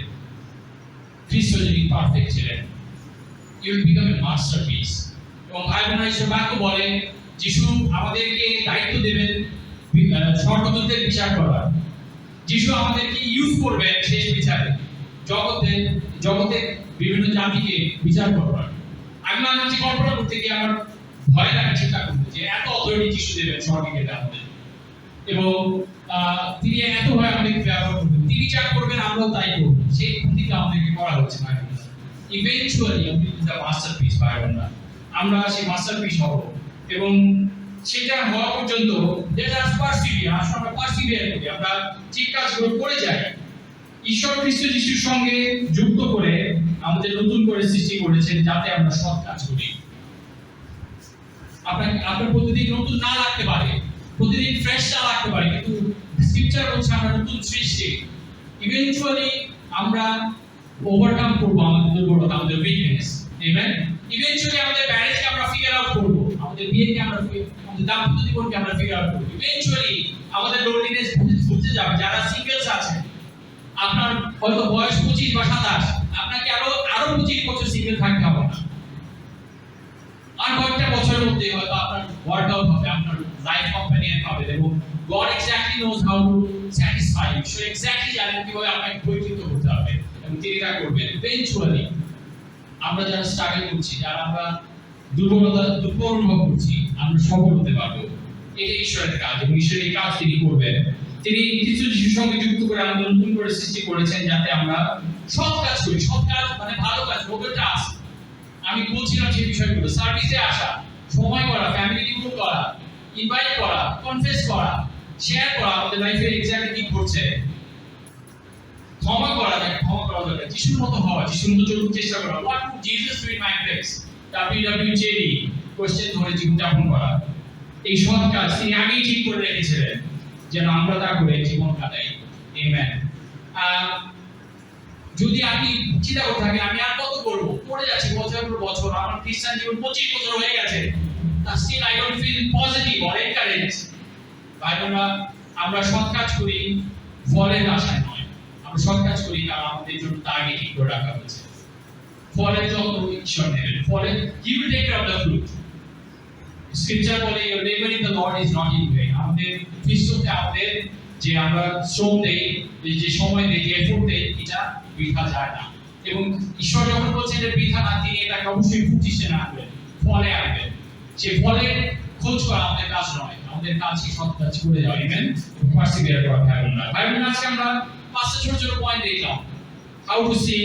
খ্রিস্ট যিনি পারফেক্ট ছিলেন, you will become a masterpiece. এবং ভাই বোনেরা, ঈশ্বর বাক্য বলে যিশু আমাদেরকে দায়িত্ব দেবেন স্বর্গদূতদের বিচার করার। যিশু আমাদেরকে ইউজ করবেন শেষ বিচারে, জগতের বিভিন্ন জাতিকে বিচার করবার। আমি মাঝে মাঝে কল্পনা করতে গিয়ে আমার ভয় লাগে, চিন্তা করতে যে এত অথরিটি যিশু দেবেন স্বর্গে গেলে আমাদের, এবং তিনি এতভাবে আমাদেরকে ব্যবহার করবেন, তিনি যা করবেন আমরাও তাই করব, সেই প্রতিজ্ঞা আমাদেরকে করা হচ্ছে ভাই বোনেরা। ইভেন্চুয়ালি দ্য মাস্টারপিস ভাই বোনেরা, আমরা সেই মাস্টারপিস হব এবং সেটা হওয়া পর্যন্ত আমরা পারসিভিয়ার করি, আমরা ঠিক কাজগুলো করে যাই। ঈশ্বর খ্রিস্ট যিশুর সঙ্গে যুক্ত করে আমাদের নতুন করে সৃষ্টি করেছেন যাতে আমরা সৎ কাজ করি। আপনার প্রতিদিন নতুন না লাগতে পারে, প্রতিদিন ফ্রেশ না লাগতে পারে, কিন্তু স্ক্রিপচার বলছে আমরা নতুন সৃষ্টি। ইভেন্চুয়ালি আমরা ওভারকাম করবো আমাদের দুর্বলতা, আমাদের উইকনেস। আমেন। ইভেন্চুয়ালি আমাদের ম্যারেজকে আমরা ফিগার আউট করবো, আমাদের বিয়েকে আমরা আমাদের দাম্পত্য জীবনকে আমরা ফিগার আউট করবো। ইভেন্চুয়ালি আমাদের লোনলিনেস বুঝতে যাবে। যারা সিঙ্গেলস আছেন, আপনার হয়তো বয়স 25 বা 27, আপনাকে আরো 25 বছর সিঙ্গেল থাকতে হবে না। আর কয়েকটা বছরের মধ্যে হয়তো আপনার ওয়ার্কআউট হবে, আপনার লাইফ কম্পানিয়ন পাবে, এবং God exactly knows how to satisfy you. So exactly জানেন কিভাবে আপনাকে পরিচিত করতে হবে, এবং তিনি তা করবেন। ইভেন্চুয়ালি আমরা যারা স্ট্রাগল করছি, যারা আমরা দুর্বল অনুভব করছি, আমরা সফল হতে পারবো। এটা ঈশ্বরের কাজ, এবং ঈশ্বরের এই কাজ তিনি করবেন। তিনি কিছু যিশুর সঙ্গে যুক্ত করে আমাদের নতুন করে সৃষ্টি করেছেন, যাতে আমরা সব কাজ করি। সব কাজ মানে ভালো কাজ, নোবেল টাস্ক। আমি বলছিলাম সেই বিষয়গুলো, সার্ভিসে আসা, সময় করা, ফ্যামিলি ডিভোট করা, ইনভাইট করা, কনফেস করা, শেয়ার করা আমাদের লাইফে এক্স্যাক্টলি কি ঘটছে, ক্ষমা করা, যাকে ক্ষমা করা দরকার, যিশুর মতো হওয়া, যিশুর মতো চলতে চেষ্টা করা। What would Jesus do in my place? WWJD question ধরে জীবনযাপন করা। এই সৎ কাজ তিনি আগেই ঠিক করে রেখেছিলেন যেন আমরা তা করে জীবন কাটাই। আমেন। যদি আপনি চিন্তা করে থাকেন আমি আর কত করবো, করে যাচ্ছি বছরের পর বছর, আমার খ্রিস্টান জীবন 25 বছর হয়ে গেছে, still I don't feel positive or encouraged। ভাই বোনেরা, আমরা সৎ কাজ করি ফলের আশায় নয়, আমরা সৎ কাজ করি কারণ আমাদের জন্য তা আগে ঠিক করে রাখা হয়েছে। ফলের যত্ন ঈশ্বর নেবেন, ফলে he will take care of the fruit। Scripture বলে your labor in the Lord is not in vain। আমাদের খ্রিস্টতে আমাদের যে আমরা শ্রম দেই, যে সময় দেই, যে এফোর্ট দেই, এটা বৃথা যায় না। এবং ঈশ্বর যখন বলছেন এটা বৃথা না, তিনি এটাকে অবশ্যই প্রতিষ্ঠা আনবেন, ফলে আনবেন। সে ফলের খোঁজ করা আমাদের কাজ নয়, আমাদের কাজ কি সৎ কাজ করে যাওয়া। আমেন। পারসিভিয়ার করা। ভাই বোনেরা, আজকে আমরা 5টা ছোট ছোট পয়েন্ট দেখলাম। How to see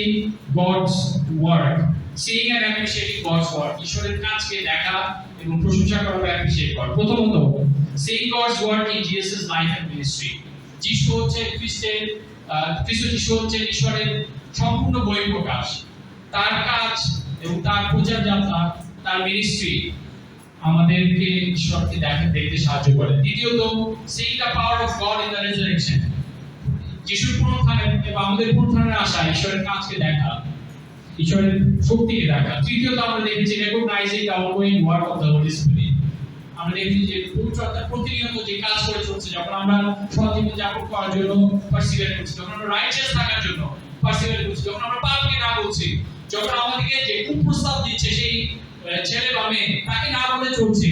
God's work, seeing and appreciating God's work, ঈশ্বরের কাজকে দেখা এবং প্রশংসা করা বা অ্যাপ্রিশিয়েট করা। প্রথমত, seeing God's work in Jesus life and ministry. যিশু হচ্ছে যিশু হচ্ছে ঈশ্বরের সম্পূর্ণ বহিঃপ্রকাশ। তার কাজ এবং তার প্রচার যাত্রা, তার মিনিস্ট্রি আমাদেরকে ঈশ্বরকে দেখতে সাহায্য করে। দ্বিতীয়ত, seeing the power of God in the resurrection, যিশুর পুনরুত্থানে এবং আমাদের পুনরুত্থানের আশা, ঈশ্বরের কাজকে দেখা, ঈশ্বরের শক্তিকে দেখা। তৃতীয়ত, আমরা দেখেছি recognizing the ongoing work of the Holy Spirit। আমরা দেখেছি যে পবিত্র আত্মা প্রতিনিয়ত যে কাজ করে চলছে, যখন আমরা সৎ জীবন যাপন করার জন্য পারসিভিয়ার করছি, যখন আমরা রাইটিয়াস থাকার জন্য পারসিভিয়ার করছি, যখন আমরা পাপকে না বলছি, যখন আমাদেরকে যে কুপ্রস্তাব দিচ্ছে সেই ছেলে বা মেয়ে তাকে না বলে চলছে,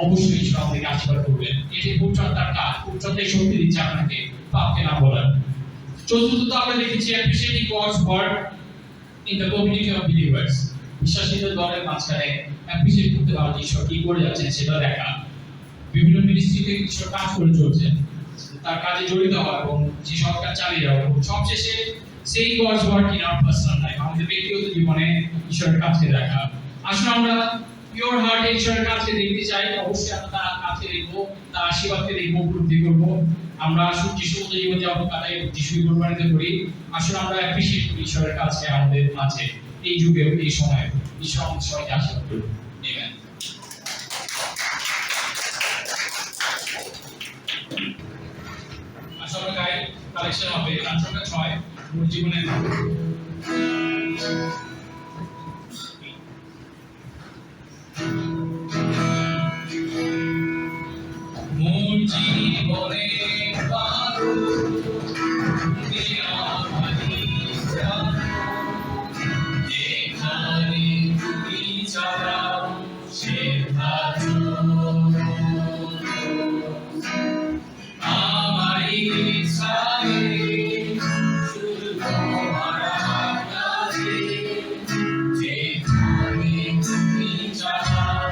অবশ্যই ঈশ্বর আমাদেরকে আশীর্বাদ করবেন। এটি পবিত্র আত্মার কাজ, পবিত্র আত্মাই শক্তি দিচ্ছে আপনাকে পাপকে না বলার। চতুর্থত, আমরা দেখেছি appreciating God's work in the community of believers. বিশ্বাসীদের দলের মাঝখানে অ্যাপ্রিশিয়েট করতে পারা, ঈশ্বর কি করে যাচ্ছেন সেটা দেখা। বিভিন্ন মিনিস্ট্রিতে ঈশ্বর কাজ করে চলছেন, তার কাজে জড়িত হওয়া এবং যে সরকার চালিয়ে যাওয়া, এবং সবশেষে সেই God's work in our personal life, আমাদের ব্যক্তিগত জীবনে ঈশ্বরের কাজকে দেখা। আসলে আমরা পিওর হার্টে ঈশ্বরের কাজকে দেখতে চাই, অবশ্যই আমরা তার কাজকে দেখবো, তার আশীর্বাদকে দেখবো, উপলব্ধি করবো। আমরা যিশুর মতো জীবন যাপন কাটাই, যিশুর কোরবানিতে করি। আসলে আমরা অ্যাপ্রিশিয়েট করি ঈশ্বরের কাজকে আমাদের মাঝে, এই যুগে, এই সময়ে। ঈশ্বর আমাদের সবাইকে আশীর্বাদ করুন। আমেন। আসলে গাই কালেকশন হবে গান সংখ্যা 6, মোর জীবনের মোর জীবনে পারো দিয়া মানি জানো, যেখানে তুমি চালাও সেখানে আমার ইচ্ছায় শুধু তোমার কাছে, যেখানে তুমি চালাও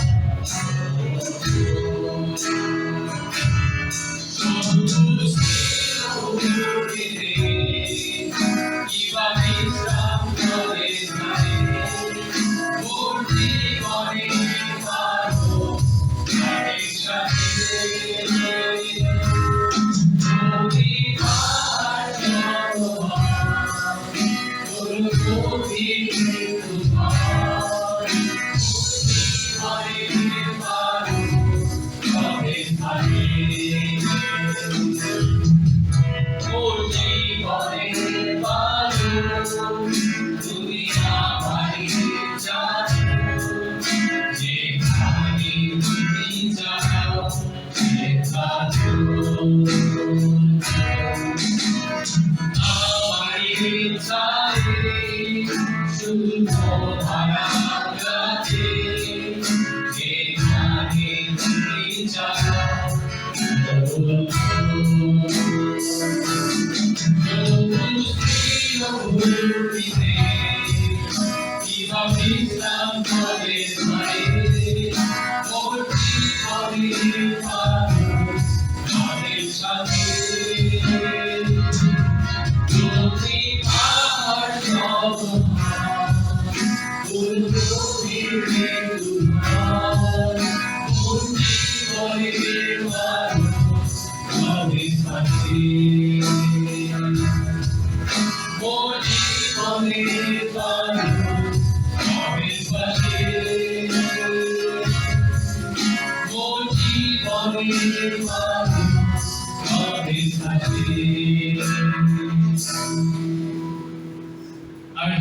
আমি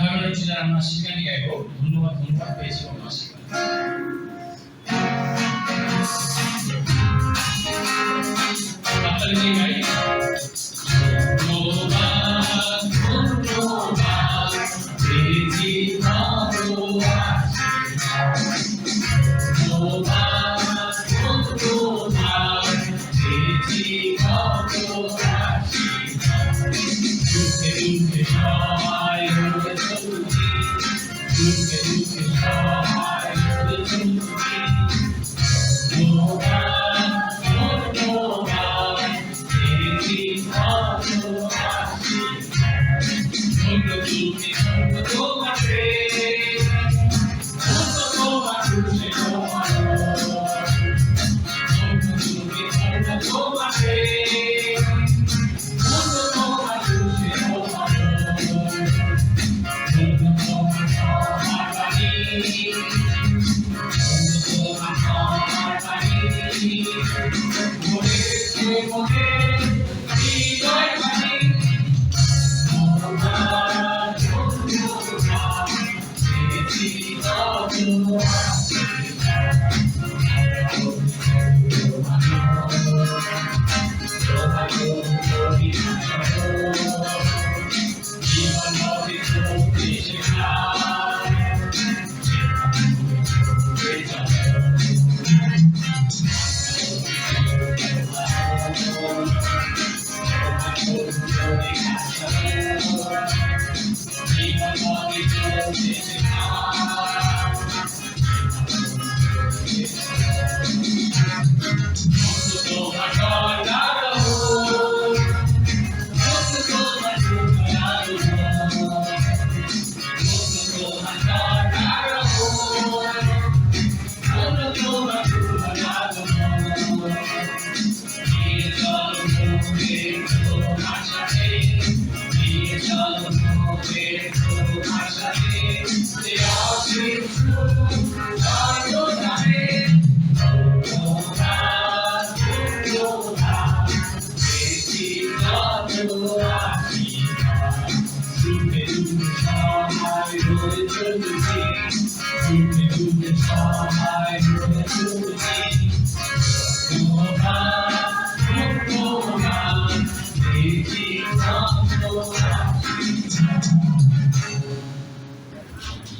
ভালো লাগছে যারা আমরা শিকানি গাইবো ধন্যবাদ পেয়েছি আমরা শিকানি আপনাদের কি গাই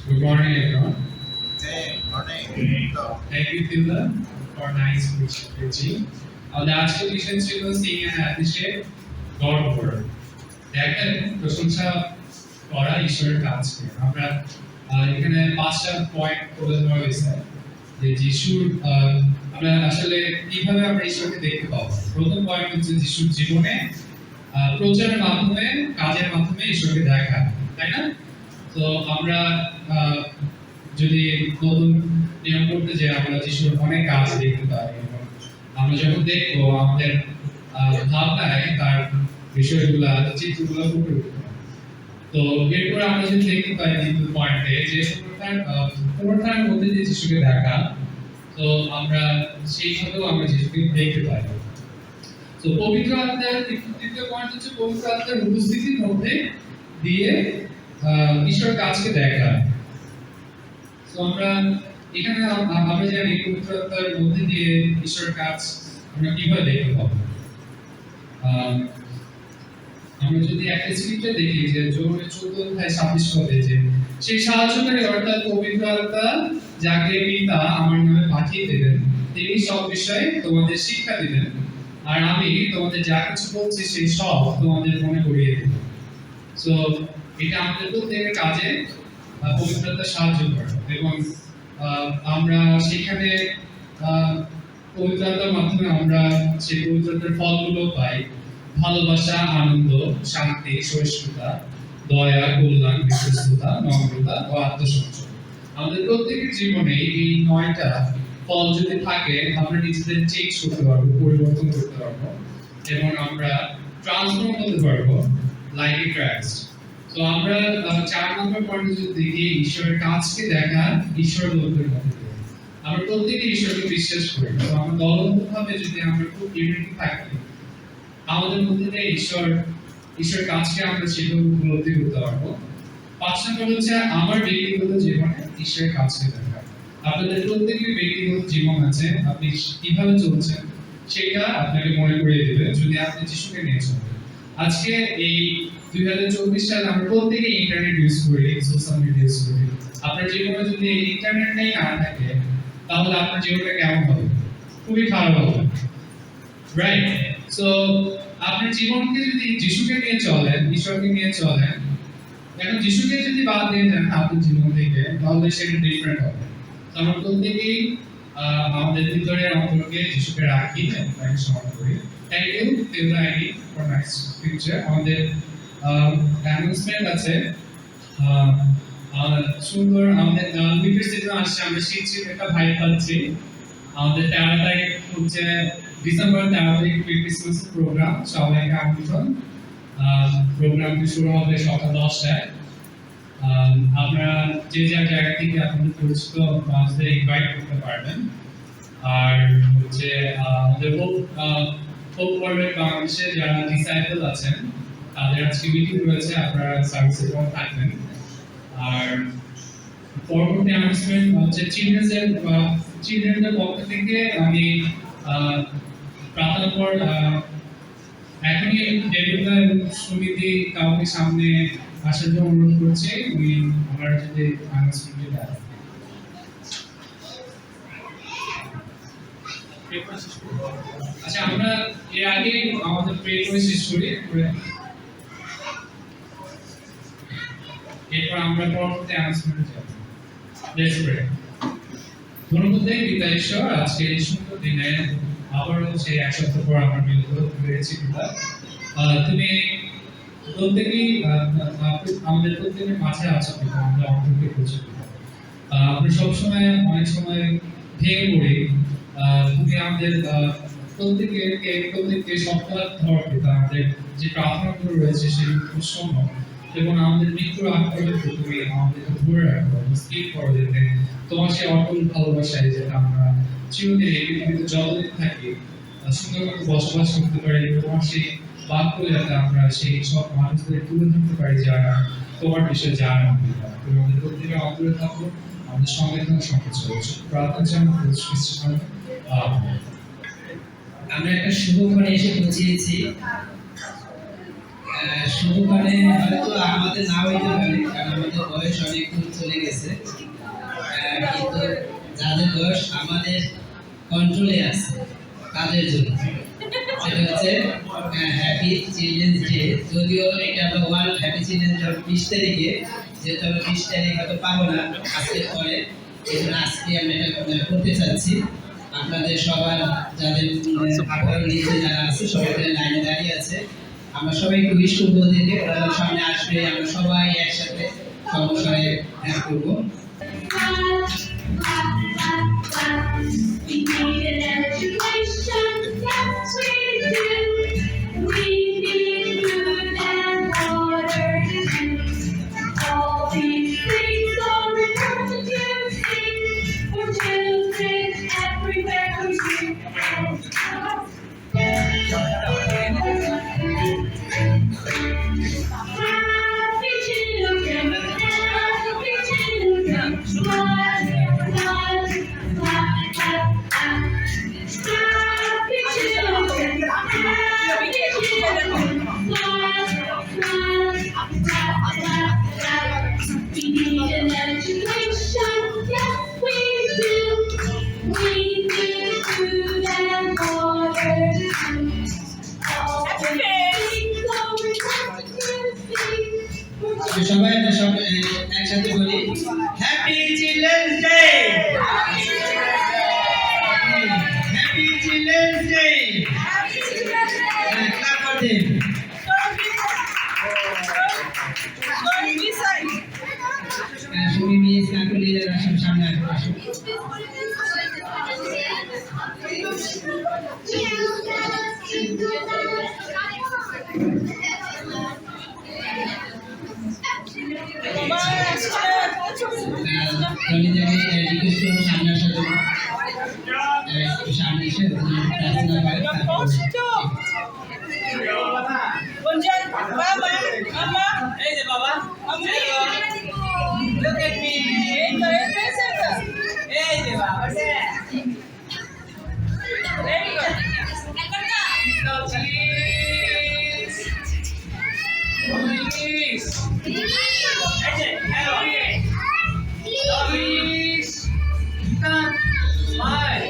Good morning, everyone. Morning. Thank you, Tilda, for nice preaching. আমাদের আজকের বিষয় ছিল Sing and Appreciate God's Word. দেখেন প্রশংসা করা ঈশ্বরের কাজকে আমরা এখানে পাঁচটা পয়েন্ট তুলে ধরা হয়েছে যে যিশুর আমরা আসলে কিভাবে আমরা ঈশ্বরকে দেখতে পাবো। প্রথম পয়েন্ট হচ্ছে যিশুর জীবনে প্রচারের মাধ্যমে কাজের মাধ্যমে ঈশ্বরকে দেখা, তাই না? তো আমরা যদি নতুন নিয়ম করতে যে আমরা যিশুর অনেক কাজ দেখতে পাই এবং আমরা যখন দেখবো আমাদের ভাবনায় তার বিষয়গুলা চিত্রগুলো ফুটে উঠবে। তো এরপর আমরা যদি দেখতে পাই দ্বিতীয় পয়েন্টে যে পুনরুত্থানের মধ্যে যে যিশুকে দেখা, তো আমরা সেইভাবেও আমরা যিশুকে দেখতে পাই। তো পবিত্র আত্মার তৃতীয় পয়েন্ট হচ্ছে পবিত্র আত্মার উপস্থিতির মধ্যে দিয়ে ঈশ্বরের কাজকে দেখা। তো আমরা এখানে আমরা জানি পবিত্র আত্মার মধ্যে দিয়ে ঈশ্বরের কাজ আমরা কিভাবে দেখতে পাবো। আমরা যদি একটা স্ক্রিপ্টে দেখি যে যোহনের 14:26 পদে যে সেই সাহায্যকারী অর্থাৎ পবিত্র আত্মা যাকে পিতা আমার নামে পাঠিয়ে দেবেন তিনি সব বিষয়ে তোমাদের শিক্ষা দিবেন আর আমি তোমাদের যা কিছু বলছি সেই সব তোমাদের মনে করিয়ে দেব। সো এটা আমাদের প্রত্যেকের কাজে পবিত্রতা সাহায্য করে এবং আমরা সেখানে পবিত্রতার মাধ্যমে আমরা সেই পবিত্রতার ফলগুলো পাই, ভালোবাসা, আনন্দ, শান্তি, সহিষ্ণুতা, দয়া, কল্যাণ, বিশ্বস্ততা, নম্রতা ও আত্মসংযম। আমাদের প্রত্যেকের জীবনে এই 9টা ফল যদি থাকে আমরা নিজেদের চেঞ্জ করতে পারবো, পরিবর্তন করতে পারবো এবং আমরা ট্রান্সফর্ম হতে পারবো লাইক এ ক্রাইস্ট। তো আমরা 4 নম্বর পয়েন্টে যদি দেখি ঈশ্বরের কাজকে দেখা ঈশ্বর লোকের মধ্যে দিয়ে। আমরা প্রত্যেকে ঈশ্বরকে বিশ্বাস করি, তো আমরা দলবদ্ধভাবে যদি আমরা খুব ইউনিটি থাকি আমাদের মধ্যে দিয়ে ঈশ্বর কাজকে আমরা সেভাবে উপলব্ধি করতে পারবো। 5 নম্বর হচ্ছে আমার ব্যক্তিগত জীবনে ঈশ্বরের কাজকে দেখা। আপনাদের প্রত্যেকের ব্যক্তিগত জীবন আছে, আপনি কিভাবে চলছেন সেটা আপনাকে মনে করিয়ে দেবে যদি আপনি যিশুকে নিয়ে চলেন। আজকে এই 2024 সালে আমরা প্রত্যেকে ইন্টারনেট ইউজ করি, সোশ্যাল মিডিয়া ইউজ করি। আপনার জীবনে যদি এই ইন্টারনেটটাই না থাকে তাহলে আপনার জীবনটা কেমন হবে? খুবই খারাপ হবে, রাইট? সো আপনার জীবনকে যদি যিশুকে নিয়ে চলেন, ঈশ্বরকে নিয়ে চলেন, এখন যিশুকে যদি বাদ দিয়ে দেন আপনার জীবন থেকে তাহলে সেটা ডিফারেন্ট হবে। তো আমরা প্রত্যেকেই আমাদের ভিতরে অন্তরকে যিশুকে রাখি এবং তাকে স্মরণ করি। Thank you till ID for nice future. আমাদের অ্যানাউন্সমেন্ট আছে, সুন্দর আমাদের উইন্টার সিজন আসছে, আমরা শীত একটা ভাই পাচ্ছি। আমাদের 13 তারিখ হচ্ছে ডিসেম্বর 13 তারিখ ক্রিসমাস প্রোগ্রাম, সবাইকে আমন্ত্রণ। প্রোগ্রামটি শুরু হবে সকাল 10টায়। আপনারা যে যার জায়গা থেকে আপনাদের পরিচিত মানুষদের ইনভাইট করতে পারবেন। আর হচ্ছে আমাদের হোপ ওয়ার্ল্ড বাংলাদেশে যারা ডিসাইপল আছেন তাদের আজকে মিটিং রয়েছে, আপনারা সার্ভিসে থাকবেন। আর পরবর্তী অ্যানাউন্সমেন্ট হচ্ছে চিলড্রেনদের পক্ষ থেকে আমি প্রার্থনা পর এখনই ডেভিডা এবং সমিতি কাউকে সামনে আসার জন্য অনুরোধ করছি। উনি আমার যদি অ্যানাউন্সমেন্টে দেন। আচ্ছা, আমরা এর আগে আমাদের প্রে করে শেষ করি, এরপর আমরা পরবর্তী অ্যানাউন্সমেন্টে যাব। Let's pray. ধন্যবাদ দেই পিতা ঈশ্বর, আজকে এই সুন্দর দিনে আবার হচ্ছে এক সপ্তাহ পর আমরা মিলিত হয়েছি পিতা। তুমি প্রত্যেকেই আমাদের প্রত্যেকের মাঝে আছো পিতা, আমরা অন্তরকে করছি পিতা। আমরা সবসময় অনেক সময় ভেঙে পড়ি, তুমি আমাদের প্রত্যেককে সপ্তাহ ধর পিতা, আমাদের যে প্রার্থনাগুলো রয়েছে সেগুলো শোনো এবং আমাদের মৃত্যুর আগ পর্যন্ত তুমি আমাদেরকে ধরে রাখো, স্থির করো যাতে তোমার সেই অটল ভালোবাসায় যেটা আমরা চিরদিন এই পৃথিবীতে যতদিন থাকি সুন্দর মতো বসবাস করতে পারি। তোমার সেই বাক্য যাতে আমরা সেই সব মানুষদের তুলে ধরতে পারি যারা তোমার বিষয়ে জানো পিতা। তুমি আমাদের প্রত্যেকের অন্তরে থাকো, আমাদের সঙ্গে সঙ্গে চলছে। প্রার্থনা চাই আমরা। আমরা একটা শুভক্ষণে এসে পৌঁছেছি। শুভক্ষণে হয়তো আমাদের না হইতে পারে, কারণ আমাদের বয়স অনেক দূর চলে গেছে, কিন্তু যাদের বয়স আমাদের কন্ট্রোলে আছে তাদের জন্য সেটা হচ্ছে হ্যাপি চিলড্রেন্স ডে। যদিও এটা আমরা ওয়ার্ল্ড হ্যাপি চিলড্রেন্স ডে 20 তারিখে, যেহেতু আমরা 20 তারিখ হয়তো পাবো না আজকের পরে, এই জন্য আজকে আমরা এটা করতে চাচ্ছি। আপনাদের সবার যাদের নিচে যারা আছে সবাই লাইনে দাঁড়িয়ে আছে, আমরা সবাই একটু উইশ করবো ওদেরকে, ওরা সামনে আসবে, আমরা সবাই একসাথে সমস্যায় হ্যাঁ করবো। Happy সবাই আমরা সব একসাথে বলি happy children's day, happy children's day. Clap for them. Sumi miss Kakuli সব সামনে আসুন। টনিদাকে রিকোয়েস্ট করবো সামনে আসার জন্য, একটু সামনে এসে প্রার্থনা করে তারপর Look at me. Hey, Deva. Very good. So, please. Please. Hello. Please. Smile.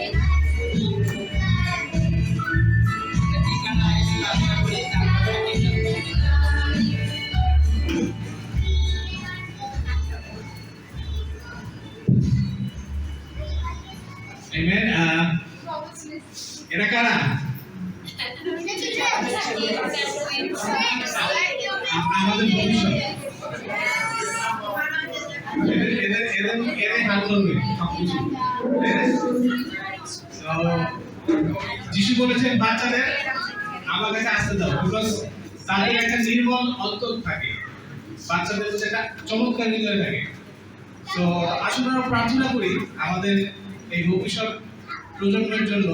Amen. এরা কারা? আমাদের ভবিষ্যৎ। এদের হাত ধরবে সবকিছু। যিশু বলেছেন বাচ্চাদের আমার কাছে আসতে দাও, বিকজ তাদের একটা নির্মল অন্তর থাকে, বাচ্চাদের হচ্ছে একটা চমৎকার হৃদয় থাকে। তো আসলে আমরা প্রার্থনা করি আমাদের এই ভবিষ্যৎ প্রজন্মের জন্য,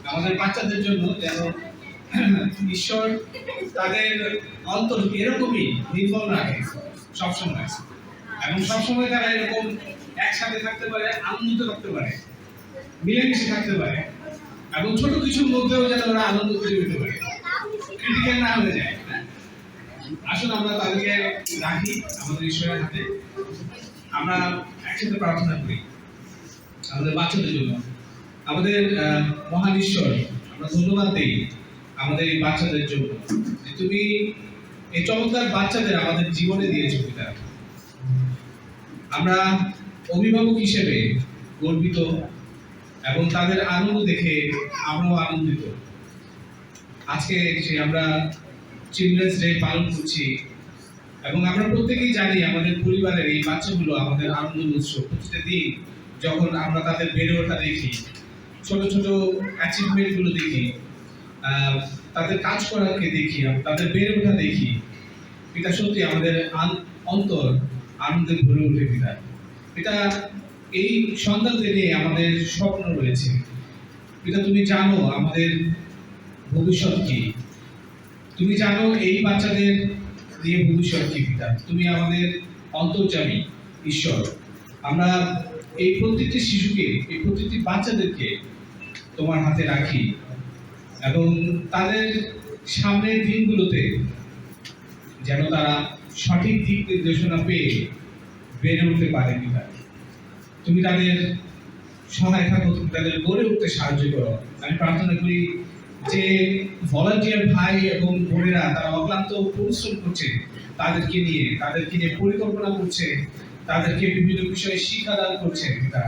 আমাদের বাচ্চাদের জন্য, যেন ঈশ্বর তাদের অন্তর এরকমই নির্মল রাখে সবসময়, এবং সবসময় তারা এরকম একসাথে থাকতে পারে, আনন্দিত থাকতে পারে, মিলেমিশে থাকতে পারে, এবং ছোট কিছুর মধ্যেও যেন ওরা আনন্দ খুঁজে পেতে পারে, ক্রিটিক্যাল না হয়ে যায়। আসুন আমরা তাদেরকে রাখি আমাদের ঈশ্বরের হাতে, আমরা একসাথে প্রার্থনা করি আমাদের বাচ্চাদের জন্য। আমাদের মহান ঈশ্বর, আমরা ধন্যবাদ দিই আমাদের এই বাচ্চাদের জন্য যে তুমি এই চমৎকার বাচ্চাদের আমাদের জীবনে দিয়েছো পিতা। আমরা অভিভাবক হিসেবে গর্বিত, এবং তাদের আনন্দ দেখে আমরাও আনন্দিত। আজকে যে আমরা চিলড্রেন্স ডে পালন করছি, এবং আমরা প্রত্যেকেই জানি আমাদের পরিবারের এই বাচ্চাগুলো আমাদের আনন্দ উৎস। প্রতিটা দিন যখন আমরা তাদের বেড়ে ওঠা দেখি, ছোট ছোট অ্যাচিভমেন্ট গুলো দেখি, তাদের কাজ করাকে দেখি, তাদের বেড়ে ওঠা দেখি, পিতা সত্যি আমাদের অন্তর আনন্দে ভরে ওঠে পিতা। পিতা এই সন্তানদের নিয়ে আমাদের স্বপ্ন রয়েছে পিতা, তুমি জানো আমাদের ভবিষ্যৎ কি, তুমি জানো এই বাচ্চাদের নিয়ে ভবিষ্যৎ কি পিতা। তুমি আমাদের অন্তর্যামী ঈশ্বর। আমরা এই প্রত্যেকটি শিশুকে, এই প্রত্যেকটি বাচ্চাদেরকে তোমার হাতে রাখি, এবং তাদের সামনের দিনগুলোতে যেন তারা সঠিক দিক নির্দেশনা পেয়ে বেড়ে উঠতে পারে পিতা। তুমি তাদের সহায় থাকো, তুমি তাদের গড়ে উঠতে সাহায্য করো। আমি প্রার্থনা করি যে ভলান্টিয়ার ভাই এবং বোনেরা তারা অক্লান্ত পরিশ্রম করছে তাদেরকে নিয়ে পরিকল্পনা করছে, তাদেরকে বিভিন্ন বিষয়ে শিক্ষাদান করছে পিতা।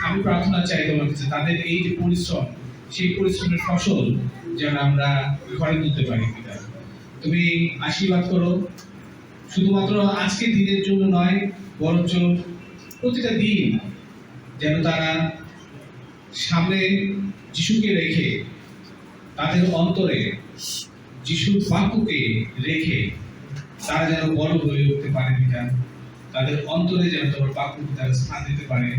আমি প্রার্থনা চাই তোমার কাছে তাদের এই যে পরিশ্রম, সেই পরিশ্রমের ফসল যেন আমরা ঘরে তুলতে পারি পিতা। তুমি আশীর্বাদ করো, শুধুমাত্র আজকের দিনের জন্য নয়, বরঞ্চ প্রতিটা দিন যেন তারা সামনে যিশুকে রেখে, তাদের অন্তরে যিশুর বাক্যকে রেখে তারা যেন বড় হয়ে উঠতে পারে পিতা। তাদের অন্তরে যেন তোমার বাক্যকে তারা স্থান দিতে পারে,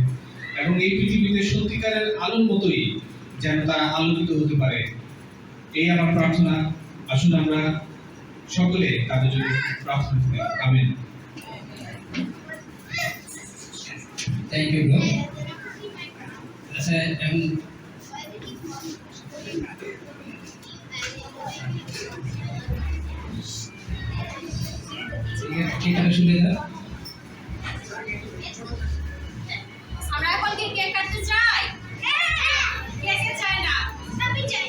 এবং এই পৃথিবীতে সত্যিকারের আলোর মতোই যেন তারা আলোকিত হতে পারে। এই আমার প্রার্থনা। আসুন আমরা সকলে তাদের জন্য প্রার্থনা করি। আমেন। Thank you bro. আচ্ছা, এখন ঠিক আছে, শুনে দাও। আমরা এখন কি কেক কাটতে চাই? কে কে চায় না? আমি চাই।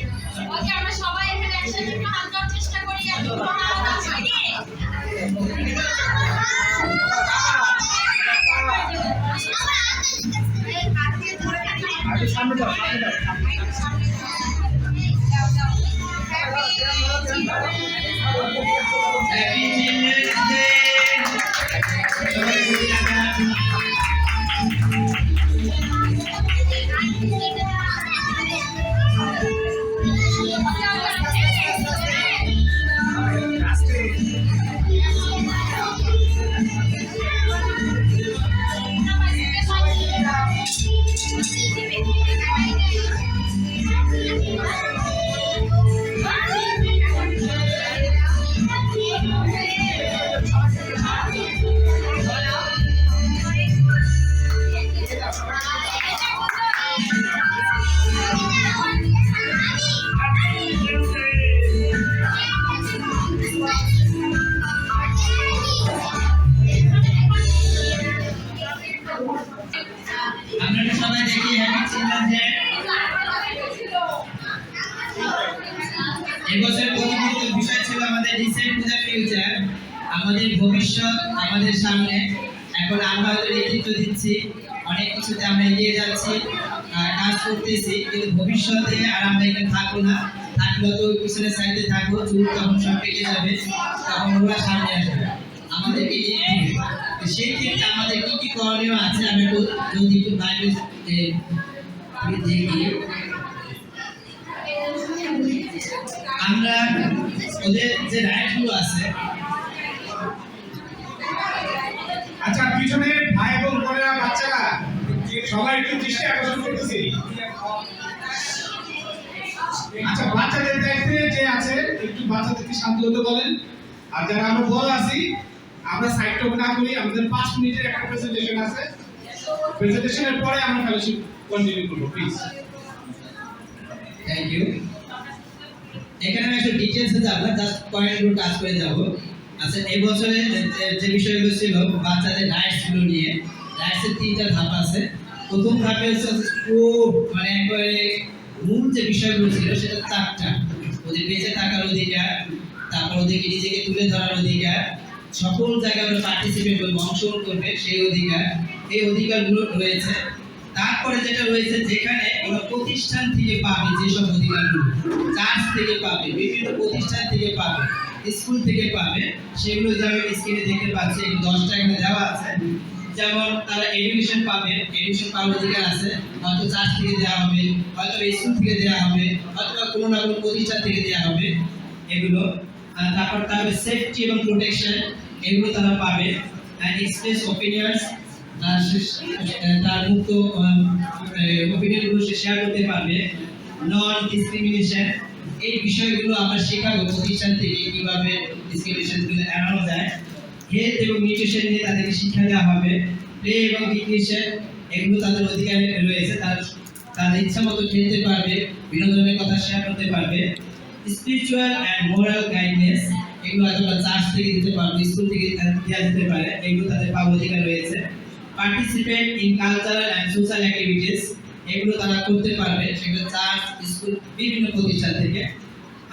সাথে একটু হাত দেওয়ার চেষ্টা করি আর একটু হাত ছাড়িয়ে হ্যাপি চিলড্রেন্স ডে সবাই খুশি থাকুন। আপনারা সবাই দেখি হ্যাপি চিলড্রেন্স ডে। এবছরের প্রতিনিধিত্ব বিষয় ছিল আমাদের রিসেন্ট টু দ্য ফিউচার, আমাদের ভবিষ্যৎ আমাদের সামনে। এখন আমরা হয়তো নেতৃত্ব দিচ্ছি, অনেক কিছুতে আমরা এগিয়ে যাচ্ছি, কাজ করতেছি, কিন্তু ভবিষ্যতে আর আমরা এখানে থাকবো না। থাকলে তো পিছনের সাইডে থাকবো, চুল তখন সব পেকে যাবে, তখন ওরা সামনে আসবে, আমাদেরকে এগিয়ে দিবে। তো সেই ক্ষেত্রে আমাদের কি কি করণীয় আছে আমি একটু যদি একটু বাইরে দেখি। আমরা ওদের যে রাইটগুলো আছে, আচ্ছা পিছনে ভাই এবং বোনেরা বাচ্চারা সবাই একটু দৃষ্টি আকর্ষণ করতেছি। আচ্ছা বাচ্চাদের দায়িত্বে যে আছে একটু বাচ্চাদেরকে শান্ত হতে বলেন। আর যারা আমরা বড় আছি আমরা সাইড টক না করি, আমাদের 5 মিনিটের একটা প্রেজেন্টেশন আছে, প্রেজেন্টেশনের পরে আমরা ফেলোশিপ কন্টিনিউ করব প্লিজ। Thank you. এখানে আমি একটু ডিটেইলসে যাব না, জাস্ট পয়েন্টগুলো টাচ করে যাব। আচ্ছা এই বছরে যে বিষয়গুলো ছিল বাচ্চাদের রাইটস গুলো নিয়ে, রাইটসের 3টা ধাপ আছে। প্রথম ধাপে হচ্ছে খুব মানে একবারে মূল যে বিষয়গুলো ছিল সেটা 4টা। ওদের বেঁচে থাকার অধিকার, তারপর ওদেরকে নিজেকে তুলে ধরার অধিকার, সকল জায়গায় ওরা পার্টিসিপেট করবে, অংশগ্রহণ করবে সেই অধিকার, এই অধিকারগুলো রয়েছে। তারপরে যেটা রয়েছে যেখানে ওরা প্রতিষ্ঠান থেকে পাবে যেসব অধিকারগুলো, চার্চ থেকে পাবে, বিভিন্ন প্রতিষ্ঠান থেকে পাবে, স্কুল থেকে পাবে, সেগুলো যেমন স্ক্রিনে দেখতে পাচ্ছি 10টা এখানে দেওয়া আছে। যেমন তারা এডুকেশন পাবে, এডুকেশন পাওয়ার অধিকার আছে, হয়তো চার্চ থেকে দেওয়া হবে, হয়তো স্কুল থেকে দেওয়া হবে, হয়তো কোনো না কোনো প্রতিষ্ঠান থেকে দেওয়া হবে এগুলো। তারপর তার সেফটি এবং প্রোটেকশন এগুলো তারা পাবে। এক্সপ্রেস ওপিনিয়ন্স, তার মুক্ত ওপিনিয়নগুলো সে শেয়ার করতে পারবে। নন ডিসক্রিমিনেশন, এই বিষয়গুলো আমরা শেখাবো প্রতিষ্ঠান থেকে কিভাবে ডিসক্রিমিনেশনগুলো এড়ানো যায়। হেলথ এবং নিউট্রিশন নিয়ে তাদেরকে শিক্ষা দেওয়া হবে। প্লে এবং রিক্রিয়েশন এগুলো তাদের অধিকারে রয়েছে, তাদের ইচ্ছা মতো খেলতে পারবে, বিনোদনের কথা শেয়ার করতে পারবে। স্পিরিচুয়াল অ্যান্ড মোরাল গাইডনেস এগুলো হয়তো চার্চ থেকে দিতে পারবে, স্কুল থেকে দেওয়া যেতে পারে, এগুলো তাদের পাওয়ার অধিকার রয়েছে। Participate in cultural and social activities এগুলো তারা করতে পারবে, সেগুলো চার্চ, স্কুল, বিভিন্ন প্রতিষ্ঠান থেকে।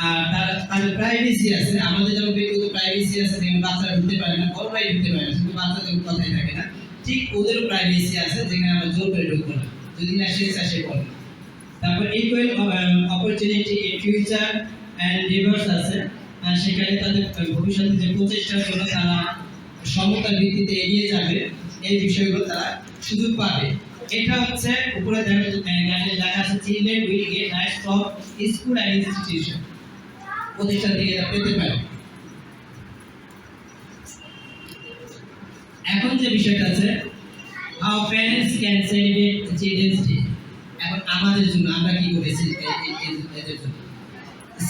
আর তাদের প্রাইভেসি আছে, আমাদের যেমন ব্যক্তিগত প্রাইভেসি আছে, যেখানে বাচ্চারা ঢুকতে পারে না, বড়রাই ঢুকতে পারে না, শুধু বাচ্চাদের কথাই থাকে না, ঠিক ওদেরও প্রাইভেসি আছে যেখানে আমরা জোর করে ঢুকবো না, যদি না স্বেচ্ছাসে করে। তারপর equal opportunity in future and reverse আছে, সেখানে তাদের ভবিষ্যতে যে প্রচেষ্টার জন্য তারা সমতার ভিত্তিতে এগিয়ে যাবে, এই বিষয়গুলো তারা সুযোগ পাবে। এটা হচ্ছে উপরে লেখা আছে children will get rights from school and institution, প্রতিষ্ঠান থেকে এরা পেতে পারে। এখন যে বিষয়টা আছে how parents can celebrate children's day, এখন আমাদের জন্য আমরা কি করেছি এদের জন্য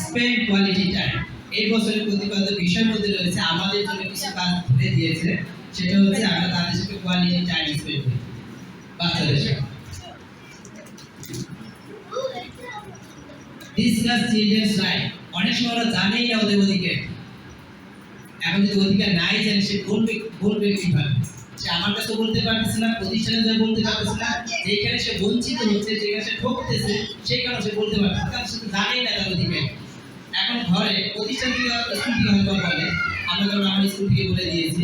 স্পেন্ড কোয়ালিটি টাইম। এই বছরের প্রতিপাদ্য বিষয়ের মধ্যে রয়েছে আমাদের জন্য কিছু কাজ ধরে দিয়েছে, সেটা হচ্ছে আমরা তাদের সাথে কোয়ালিটি টাইম স্পেন্ড করি, বাচ্চাদের সাথে। ডিসকাস চিলড্রেন্স রাইট, অনেক সময় ওরা জানেই না ওদের অধিকার। এখন যদি অধিকার নাই জানে সে বলবে কিভাবে? সে আমার কাছে বলতে পারতেছে না, প্রতিষ্ঠানে যা বলতে পারতেছে না, যেখানে সে বঞ্চিত হচ্ছে, যেখানে সে ঠকতেছে, সেখানে সে বলতে পারতেছে না, কারণ সে জানেই না তার অধিকার। এখন যেমন ঘরে প্রতিষ্ঠান থেকে স্কুল থেকে হয়তো বলে, আমরা যেমন আমার স্কুল থেকে বলে দিয়েছি,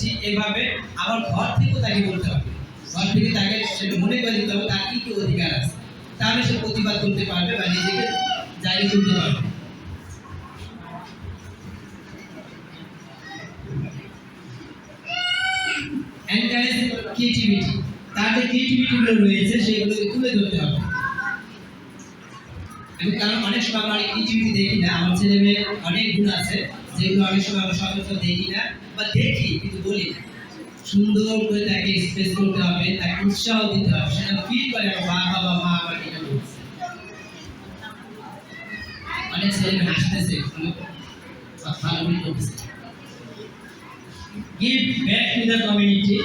ঠিক এভাবে আবার ঘর থেকেও তাকে বলতে হবে। ঘর থেকে তাকে সেটা মনে করে দিতে হবে তার কি কি অধিকার আছে, তাহলে সে প্রতিবাদ করতে পারবে বা নিজেকে জারি করতে পারবে। এনকারেজ ক্রিয়েটিভিটি, তার যে ক্রিয়েটিভিটিগুলো রয়েছে সেগুলোকে তুলে ধরতে হবে। কারণ অনেক সময় আমরা ক্রিয়েটিভিটি দেখি না, আমার ছেলে মেয়ে অনেক গুণ আছে যেগুলো অনেক সময় আমরা সচরাচর দেখি না বা দেখি কিন্তু বলি না। সুন্দর করে তাকে এক্সপ্রেস করতে হবে, তাকে উৎসাহ দিতে হবে, সেটা ফিল করে আমার বাবা মা আমার এটা বলছে। অনেক ছেলে মেয়ে হাসতেছে, ভালো করতেছে। Give back to the community,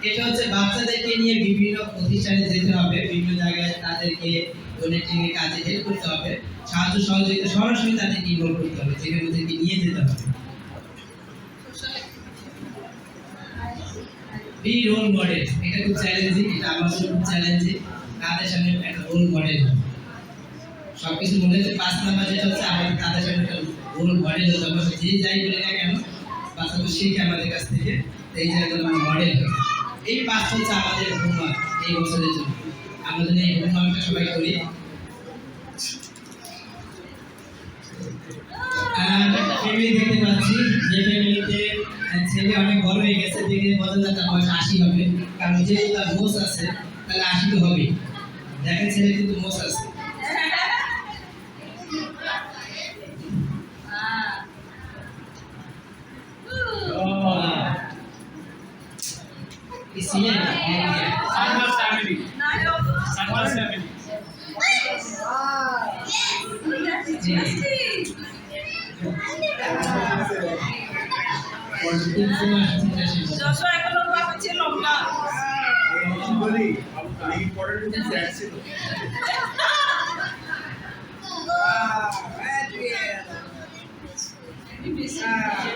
এটা হচ্ছে বাচ্চাদেরকে নিয়ে বিভিন্ন প্রতিষ্ঠানে যেতে হবে, বিভিন্ন জায়গায় তাদেরকে ডোনেটিং এর কাজে হেল্প করতে হবে, সাহায্য সহযোগিতা সরাসরি তাদেরকে ইনভলভ করতে হবে, যেখানে ওদেরকে নিয়ে যেতে হবে। বি রোল মডেল, এটা খুব চ্যালেঞ্জিং, এটা আমার জন্য খুব চ্যালেঞ্জিং। তাদের সামনে একটা রোল মডেল সবকিছু মনে হচ্ছে 5 নাম্বার যেটা হচ্ছে আমাদের তাদের সামনে একটা রোল মডেল হতে হবে। যে যাই বলি না কেন বাচ্চাদের শিখে আমাদের কাছ থেকে, এই জায়গায় আমরা মডেল হবে। এই 5 হচ্ছে আমাদের হোমওয়ার্ক এই বছরের জন্য। আমরা যদি এই হোমওয়ার্কটা সবাই করি, ফ্যামিলি দেখতে পাচ্ছি যে ফ্যামিলিতে ছেলে অনেক বড় হয়ে গেছে, দেখে বোঝা যায় তার বয়স 80 হবে, কারণ যেহেতু তার মোষ আছে তাহলে 80 তো হবে। দেখেন ছেলে কিন্তু মোষ আছে। Sarma's family. Sarma's family. Joshua এখনো বাকি ছিল না। বলি important that's it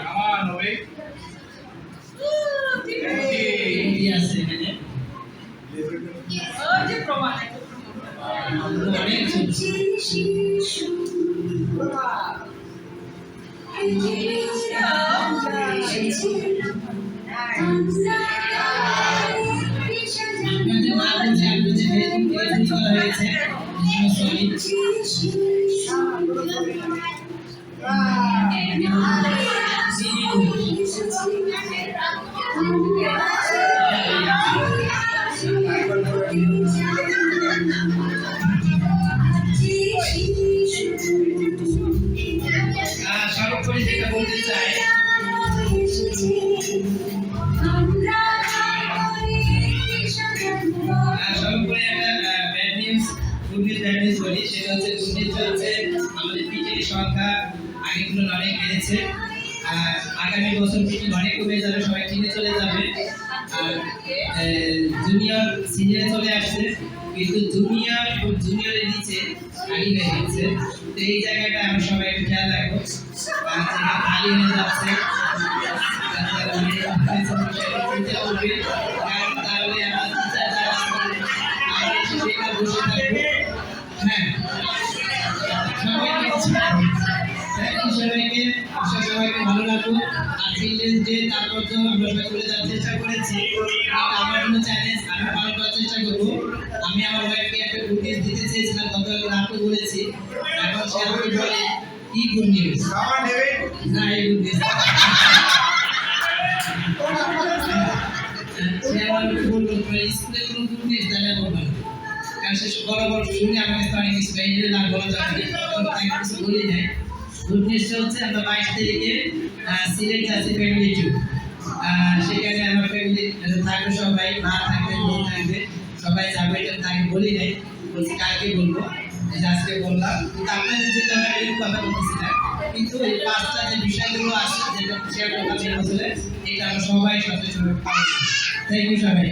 Come on, Obi. আছে এখানে ওই যে প্রমাণ অনেক ছোট। আপনাদের মা বলছে আমি যে ফেসবুক থেকে করা হয়েছে, সরি। সর্বোপরি যেটা বলতে চাই, সর্বোপরি একটা bad news, good news bad news বলি। সেটা হচ্ছে গুড নিউজ হচ্ছে আমাদের পিটির সংখ্যা আগের তুলনায় অনেক বেড়েছে। আগামী বছর পিটি অনেক কমে যাবে, সবাই কিনে চলে যাবে। আর জুনিয়র সিনিয়র চলে আসছে, কিন্তু জুনিয়র এবং জুনিয়রের নিচে খালি হয়ে গেছে। তো এই জায়গাটা আমরা সবাই একটু খেয়াল রাখবো, আর যেটা খালি হয়ে যাচ্ছে কারণ তাহলে আমরা টিচার যারা আমরা এসে বেকার বসে থাকবো। হ্যাঁ, সবাইকে ভালো লাগলো। আর চিলড্রেন্স ডে তারপর তো আমরা সবাই চলে যাওয়ার চেষ্টা করেছি, আমার জন্য চ্যালেঞ্জ, আমি ভালো করার চেষ্টা করবো। আমি আমার ওয়াইফকে একটা গুড নিউজ দিতে চেয়েছিলাম, গতকাল রাতে বলেছি, এখন সে আমাকে বলে কি গুড নিউজ না, এই গুড নিউজ সে আমাকে বললো স্কুলে কোনো গুড নিউজ দেয় বলবেন, কারণ সে বড় বড় শুনে আমার কাছে অনেক কিছু এই যে না বলা যাবে তাই কিছু বলি নাই। গুড নিউজটা হচ্ছে আমরা 22 তারিখে সিলেট যাচ্ছি ফ্যামিলি ট্যুর। সেখানে আমার ফ্যামিলি থাকবে, সবাই মা থাকবে, বোন থাকবে, সবাই যাবে। এটা তাকে বলি নাই, বলছি কালকে বলবো, আজকে বললাম। কিন্তু আপনাদের যেটা আমরা এরকম কথা বলতেছি না, কিন্তু এই 5টা যে বিষয়গুলো আছে যেটা শেয়ার করলাম এই বছরে, এটা আমরা সবাই সচেতন পাবো। থ্যাংক ইউ সবাই।